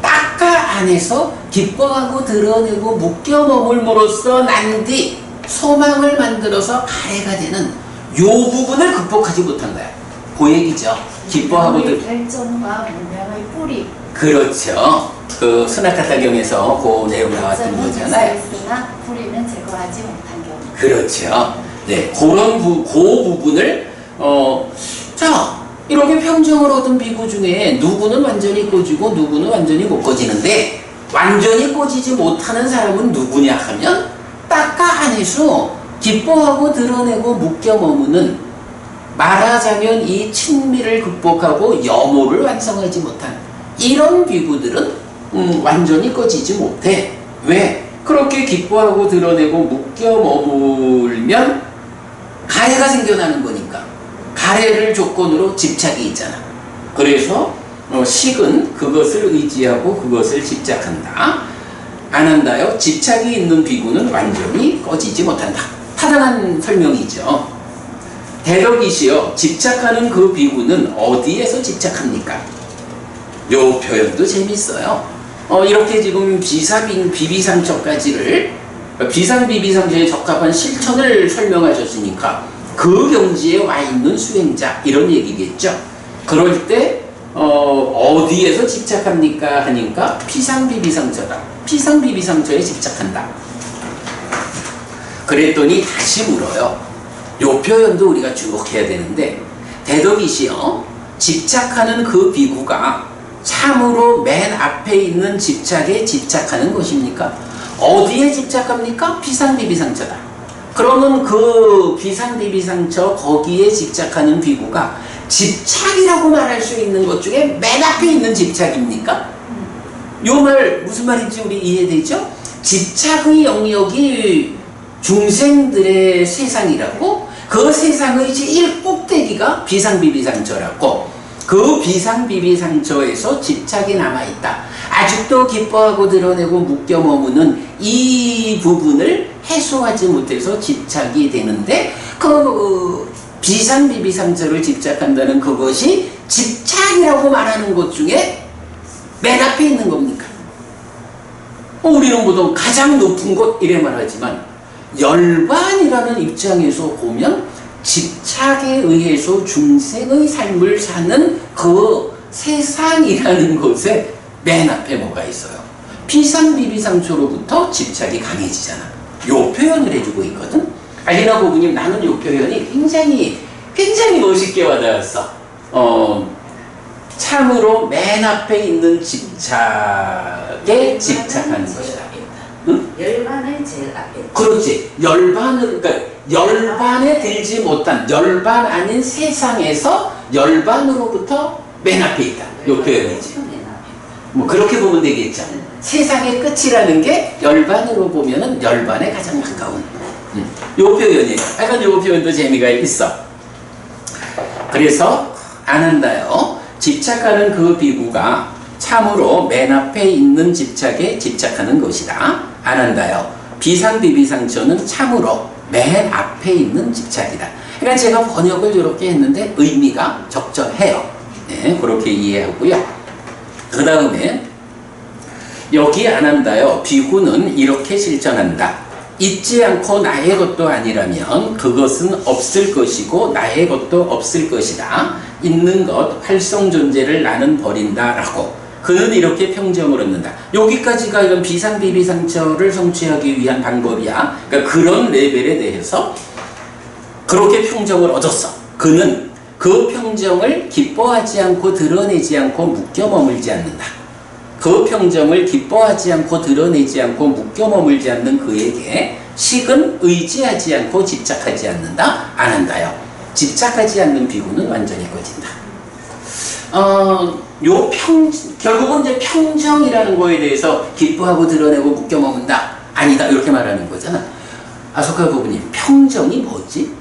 딱가 안에서 기뻐하고 드러내고 묶여 머물므로써 난 뒤 소망을 만들어서 가해가 되는 요 부분을 극복하지 못한 거야. 그 얘기죠. 기뻐하고 발전과 문명의 뿌리. 그렇죠. 그 수나카타경에서 그 내용 나왔던 거잖아요. 있으나 뿌리는 제거하지 못한 경우. 그렇죠. 네, 그런 그 부분을 자 이렇게 평정을 얻은 비구 중에 누구는 완전히 꺼지고 누구는 완전히 못 꺼지는데 완전히 꺼지지 못하는 사람은 누구냐 하면 딱가 안에서 기뻐하고 드러내고 묶여 머무는, 말하자면 이 친미를 극복하고 염호를 완성하지 못한 이런 비구들은 완전히 꺼지지 못해. 왜? 그렇게 기뻐하고 드러내고 묶여 머물면 가해가 생겨나는 거니까. 가해를 조건으로 집착이 있잖아. 그래서 식은 그것을 의지하고 그것을 집착한다. 안 한다요. 집착이 있는 비구는 완전히 꺼지지 못한다. 타당한 설명이죠. 대덕이시여 집착하는 그 비구는 어디에서 집착합니까? 요 표현도 재밌어요. 이렇게 지금 비비상처까지를 비상비비상처에 적합한 실천을 설명하셨으니까 그 경지에 와 있는 수행자 이런 얘기겠죠. 그럴 때 어디에서 집착합니까 하니까 피상비비상처다. 피상비비상처에 집착한다. 그랬더니 다시 물어요. 요 표현도 우리가 주목해야 되는데 대덕이시여 집착하는 그 비구가 참으로 맨 앞에 있는 집착에 집착하는 것입니까? 어디에 집착합니까? 피상비비상처다. 그러면 그 비상비비상처 거기에 집착하는 비구가 집착이라고 말할 수 있는 것 중에 맨 앞에 있는 집착입니까? 요 말 무슨 말인지 우리 이해되죠? 집착의 영역이 중생들의 세상이라고, 그 세상의 제일 꼭대기가 비상비비상처라고, 그 비상비비상처에서 집착이 남아있다. 아직도 기뻐하고 드러내고 묶여 머무는 이 부분을 해소하지 못해서 집착이 되는데 그 비상비비상처를 집착한다는 그것이 집착이라고 말하는 것 중에 맨 앞에 있는 겁니까? 우리는 보통 가장 높은 것 이래 말하지만 열반이라는 입장에서 보면 집착에 의해서 중생의 삶을 사는 그 세상이라는 것에 맨 앞에 뭐가 있어요? 비상비비상처로부터 집착이 강해지잖아. 요 표현을 해주고 있거든. 알리나 고부님, 나는 요 표현이 굉장히 멋있게 와닿았어. 참으로 맨 앞에 있는 집착에 집착하는 것이다. 응? 열반을 제일 앞에. 그렇지. 열반에 들지 못한 열반 아닌 세상에서 열반으로부터 맨 앞에 있다. 요 표현이지. 뭐 그렇게 보면 되겠죠. 세상의 끝이라는 게 열반으로 보면은 열반에 가장 가까운 요 표현이에요. 약간 요 표현도 재미가 있어. 그래서 안 한다요. 집착하는 그 비구가 참으로 맨 앞에 있는 집착에 집착하는 것이다. 안 한다요. 비상비비상처는 참으로 맨 앞에 있는 집착이다. 그러니까 제가 번역을 이렇게 했는데 의미가 적절해요. 네, 그렇게 이해하고요. 그 다음에 여기 안 한다요. 비구는 이렇게 실천한다. 있지 않고 나의 것도 아니라면 그것은 없을 것이고 나의 것도 없을 것이다. 있는 것 활성 존재를 나는 버린다 라고 그는 이렇게 평정을 얻는다. 여기까지가 이런 비상비비상처를 성취하기 위한 방법이야. 그러니까 그런 레벨에 대해서 그렇게 평정을 얻었어. 그는 그 평정을 기뻐하지 않고 드러내지 않고 묶여 머물지 않는다. 그 평정을 기뻐하지 않고 드러내지 않고 묶여 머물지 않는 그에게 식은 의지하지 않고 집착하지 않는다. 안 한다요. 집착하지 않는 비구는 완전히 꺼진다. 결국은 이제 평정이라는 거에 대해서 기뻐하고 드러내고 묶여 머문다. 아니다. 이렇게 말하는 거잖아. 아소카 부부님, 평정이 뭐지?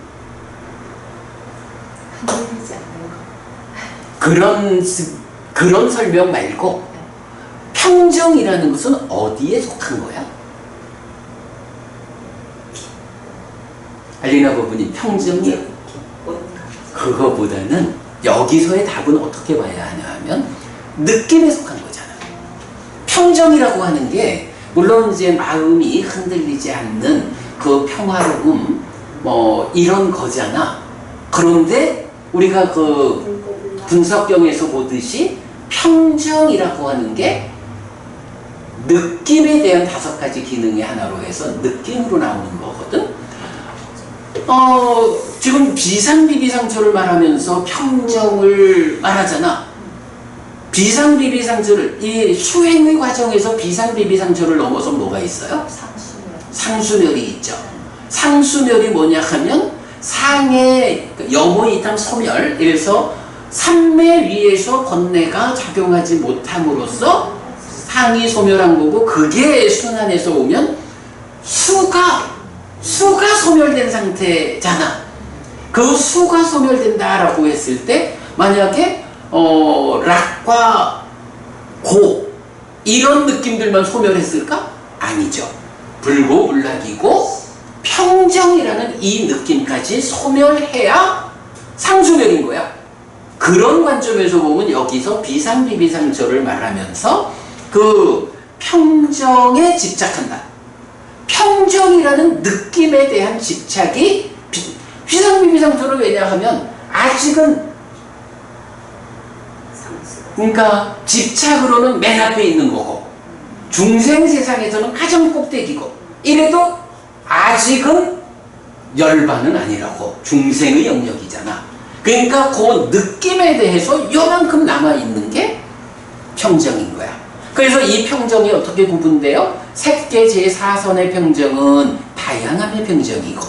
흔들리지 않는 거. 그런 설명 말고 평정이라는 것은 어디에 속한 거야? 알리나 부부님, 평정이 그거보다는 여기서의 답은 어떻게 봐야 하냐 하면 느낌에 속한 거잖아. 평정이라고 하는 게 물론 이제 마음이 흔들리지 않는 그 평화로움 뭐 이런 거잖아. 그런데 우리가 그 분석경에서 보듯이 평정이라고 하는 게 느낌에 대한 5가지 기능의 하나로 해서 느낌으로 나오는 거거든. 지금 비상비비상처를 말하면서 평정을 말하잖아. 비상비비상처를 이 수행의 과정에서 비상비비상처를 넘어서 뭐가 있어요? 상수멸이 있죠. 상수멸이 뭐냐 하면 상의 여모이탐 소멸, 이래서 삼매 위에서 번뇌가 작용하지 못함으로써 상이 소멸한 거고, 그게 순환에서 오면 수가 소멸된 상태잖아. 그 수가 소멸된다라고 했을 때 만약에 락과 고 이런 느낌들만 소멸했을까? 아니죠. 불고불락이고 평정이라는 이 느낌까지 소멸해야 상수멸인 거야. 그런 관점에서 보면 여기서 비상비비상처를 말하면서 그 평정에 집착한다. 평정이라는 느낌에 대한 집착이 비상비비상처를 왜냐하면 아직은 그러니까 집착으로는 맨 앞에 있는 거고 중생 세상에서는 가장 꼭대기고 이래도 아직은 열반은 아니라고 중생의 영역이잖아. 그러니까 그 느낌에 대해서 요만큼 남아있는 게 평정인 거야. 그래서 이 평정이 어떻게 구분돼요? 색계 제4선의 평정은 다양함의 평정이고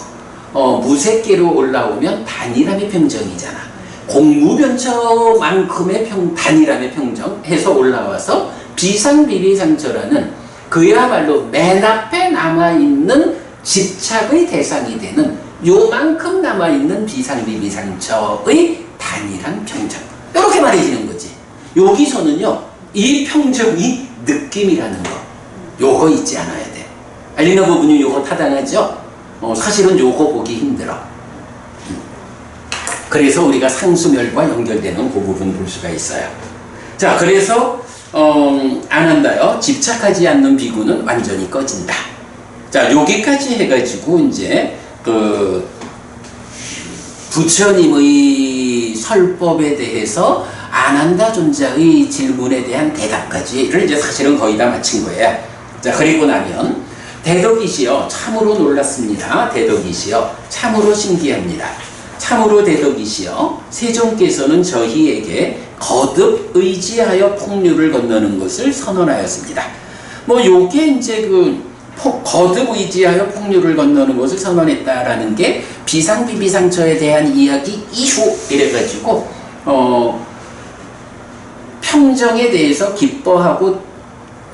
무색계로 올라오면 단일함의 평정이잖아. 공무변처만큼의 단일함의 평정 해서 올라와서 비상비비상처라는 그야말로 맨 앞에 남아있는 집착의 대상이 되는 요만큼 남아있는 비상비비상처의 단일한 평정, 이렇게 말해지는 거지. 여기서는요 이 평정이 느낌이라는 거 요거 잊지 않아야 돼. 알리나 부분이 요거 타당하죠? 사실은 요거 보기 힘들어. 그래서 우리가 상수멸과 연결되는 그 부분 볼 수가 있어요. 자, 그래서 안 한다요. 집착하지 않는 비구는 완전히 꺼진다. 자, 여기까지 해가지고 이제 그 부처님의 설법에 대해서 안한다 존자의 질문에 대한 대답까지를 이제 사실은 거의 다 마친 거예요. 자, 그리고 나면 대덕이시여 참으로 놀랐습니다. 대덕이시여 참으로 신기합니다. 참으로 대덕이시여 세종께서는 저희에게 거듭 의지하여 폭류를 건너는 것을 선언하였습니다. 뭐 요게 이제 거듭 의지하여 폭류를 건너는 것을 선언했다라는 게 비상비비상처에 대한 이야기 이후 이래가지고 평정에 대해서 기뻐하고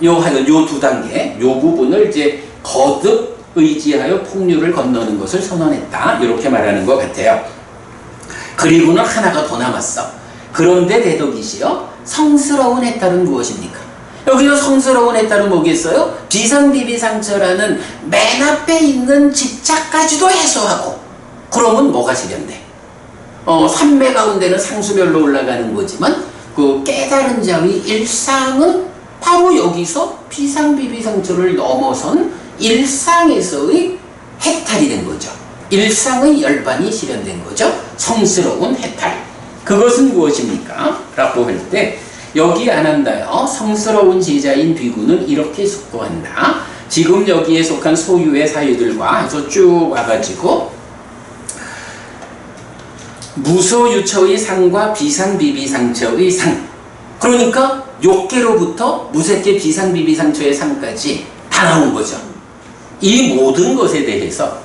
요 2단계 요 부분을 이제 거듭 의지하여 폭류를 건너는 것을 선언했다 이렇게 말하는 것 같아요. 그리고는 하나가 더 남았어. 그런데 대덕이시여 성스러운 해탈은 무엇입니까? 여기서 성스러운 해탈은 뭐겠어요? 비상비비상처라는 맨 앞에 있는 집착까지도 해소하고 그러면 뭐가 실현돼? 삼매 가운데는 상수별로 올라가는 거지만 그 깨달은 자의 일상은 바로 여기서 비상비비상처를 넘어선 일상에서의 해탈이 된 거죠. 일상의 열반이 실현된 거죠. 성스러운 해탈. 그것은 무엇입니까? 라고 할 때 여기 안 한다요. 성스러운 제자인 비구는 이렇게 속도한다. 지금 여기에 속한 소유의 사유들과 해서 쭉 와가지고 무소유처의 상과 비상비비상처의 상. 그러니까 욕계로부터 무색계 비상비비상처의 상까지 다 나온 거죠. 이 모든 것에 대해서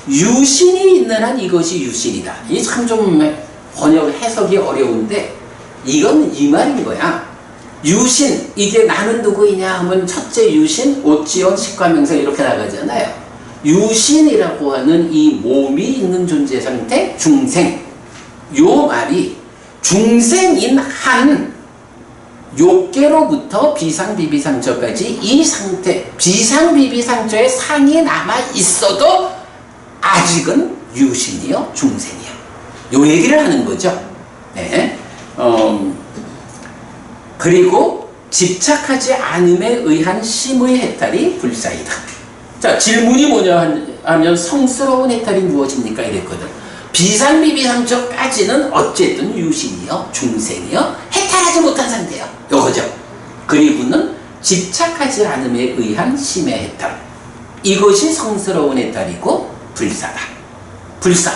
유신이 있는 한 이것이 유신이다. 이 참 좀 번역 해석이 어려운데 이건 이 말인 거야. 유신, 이게 나는 누구이냐 하면 첫째 유신, 오지연, 식과명상 이렇게 나가잖아요. 유신이라고 하는 이 몸이 있는 존재 상태, 중생. 요 말이 중생인 한 욕계로부터 비상비비상처까지 이 상태, 비상비비상처의 상이 남아 있어도 아직은 유신이요, 중생이요. 요 얘기를 하는 거죠. 네. 그리고 집착하지 않음에 의한 심의 해탈이 불사이다. 자, 질문이 뭐냐 하면 성스러운 해탈이 무엇입니까? 이랬거든. 비상비비상처까지는 어쨌든 유신이요, 중생이요, 해탈하지 못한 상태요. 요거죠. 그리고는 집착하지 않음에 의한 심의 해탈. 이것이 성스러운 해탈이고 불사다. 불사.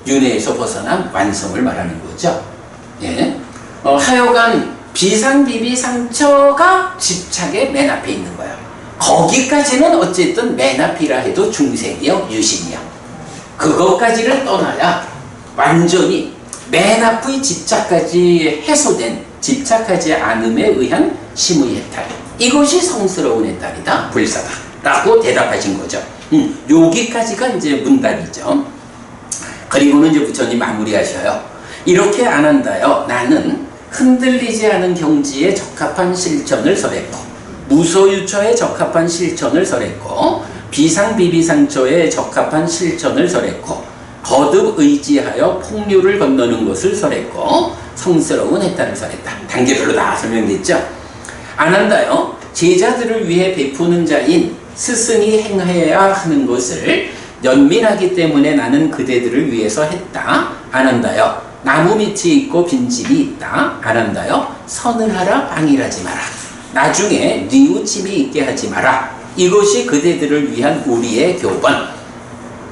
윤회에서 벗어난 완성을 말하는 거죠. 예. 하여간 비상비비상처가 집착의 맨 앞에 있는 거예요. 거기까지는 어쨌든 맨 앞이라 해도 중생이요, 유신이요. 그것까지를 떠나야 완전히 맨 앞의 집착까지 해소된 집착하지 않음에 의한 심의 해탈. 이것이 성스러운 해탈이다, 불사다. 라고 대답하신 거죠. 여기까지가 이제 문답이죠. 그리고는 이제 부처님 마무리하셔요. 이렇게 안 한다요. 나는 흔들리지 않은 경지에 적합한 실천을 설했고, 무소유처에 적합한 실천을 설했고, 비상비비상처에 적합한 실천을 설했고, 거듭 의지하여 폭류를 건너는 것을 설했고, 성스러운 해탈을 설했다. 단계별로 다 설명됐죠? 안 한다요. 제자들을 위해 베푸는 자인 스승이 행해야 하는 것을 연민하기 때문에 나는 그대들을 위해서 했다. 안 한다요. 나무 밑이 있고 빈집이 있다. 안 한다요. 선을 하라, 방일하지 마라. 나중에 뉘우침이 있게 하지 마라. 이것이 그대들을 위한 우리의 교본.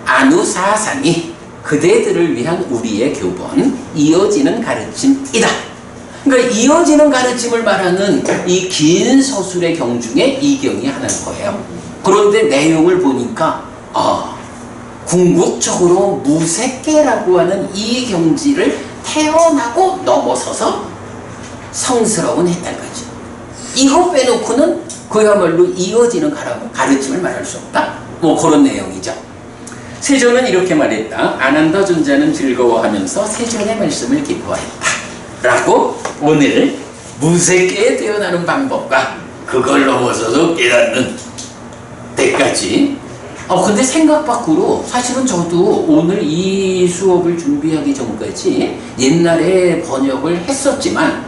아누사상이 그대들을 위한 우리의 교본, 이어지는 가르침이다. 그러니까 이어지는 가르침을 말하는 이 긴 서술의 경 중에 이 경이 하나인 거예요. 그런데 내용을 보니까 궁극적으로 무색계라고 하는 이 경지를 태어나고 넘어서서 성스러운 해탈까지. 이거 빼놓고는 그야말로 이어지는 가르침을 말할 수 없다. 뭐 그런 내용이죠. 세존은 이렇게 말했다. 아난다 존자는 즐거워하면서 세존의 말씀을 기뻐했다. 라고 오늘 무색계에 태어나는 방법과 그걸 넘어서서 깨닫는 때까지. 근데 생각 밖으로 사실은 저도 오늘 이 수업을 준비하기 전까지 옛날에 번역을 했었지만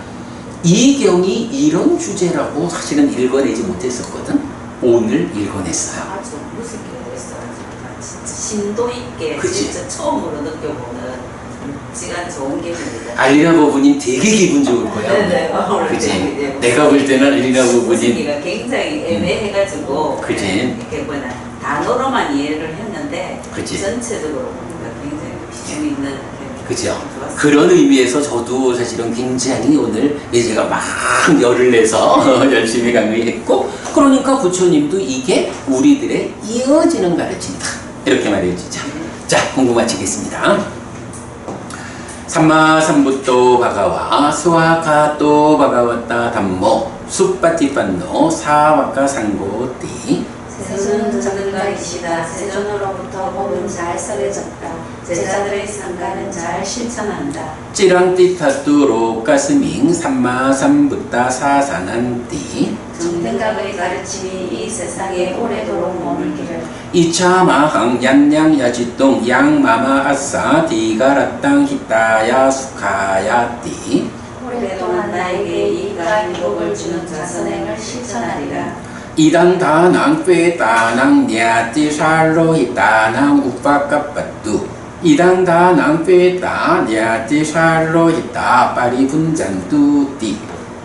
이경이 이런 주제라고 사실은 읽어내지 못했었거든. 오늘 읽어냈어요. 아주 무섭게 했어가지고 진짜 심도 있게 그치? 진짜 처음으로 느껴보는 묵직한 좋은 기분입니다. 알리나 부부님 되게 기분 좋을 거야. 네네. 그치? 내가 볼 때는 알리나 부부님 무슨기가 굉장히 애매해가지고 그치? 이렇게 뭐냐 단어로만 이해를 했는데 그치? 전체적으로 보니까 굉장히 비중 있는 그죠? 좋았어요. 그런 의미에서 저도 사실은 굉장히 오늘 제가 막 열을 내서 열심히 강의했고, 그러니까 부처님도 이게 우리들의 이어지는 가르침이다 이렇게 말해주죠. 자, 공부 마치겠습니다. 삼마삼부토 바가와 스와카토 바가와타 담모 숫바티판노 사와카 상고띠. 세존은 전능가이시다. 세존으로부터 법은 잘 설해졌다. 제자들의 상가는 잘 실천한다. 찌랑띠타뚜로 가스밍 삼마삼부타 사사난띠. 정등각의 가르침이 이 세상에 오래도록 머물기를. 이차마항 얀양야지똥 양마마아싸 디가라땅 히타야 수카야띠. 오랫동안 나에게 이익과 행복을 주는 자선행을 실천하리라. 이당다낭 꾀다낭 냐띠살로 히타낭 우빠까빠뚜. 이당다낭 꾀다 냐띠살로 히타 빠리분잔뚜띠.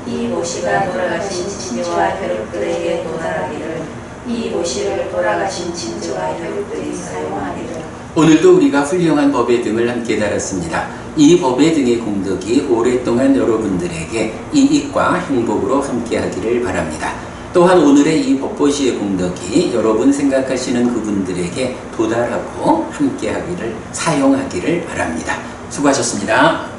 이 모시가 돌아가신 친지와 혈육들에게 도달하기를. 이 모시를 돌아가신 친지와 혈육들이 사용하기를. 오늘도 우리가 훌륭한 법의 등을 함께 달았습니다. 이 법의 등의 공덕이 오랫동안 여러분들에게 이익과 행복으로 함께하기를 바랍니다. 또한 오늘의 이 법보시의 공덕이 여러분 생각하시는 그분들에게 도달하고 함께하기를, 사용하기를 바랍니다. 수고하셨습니다.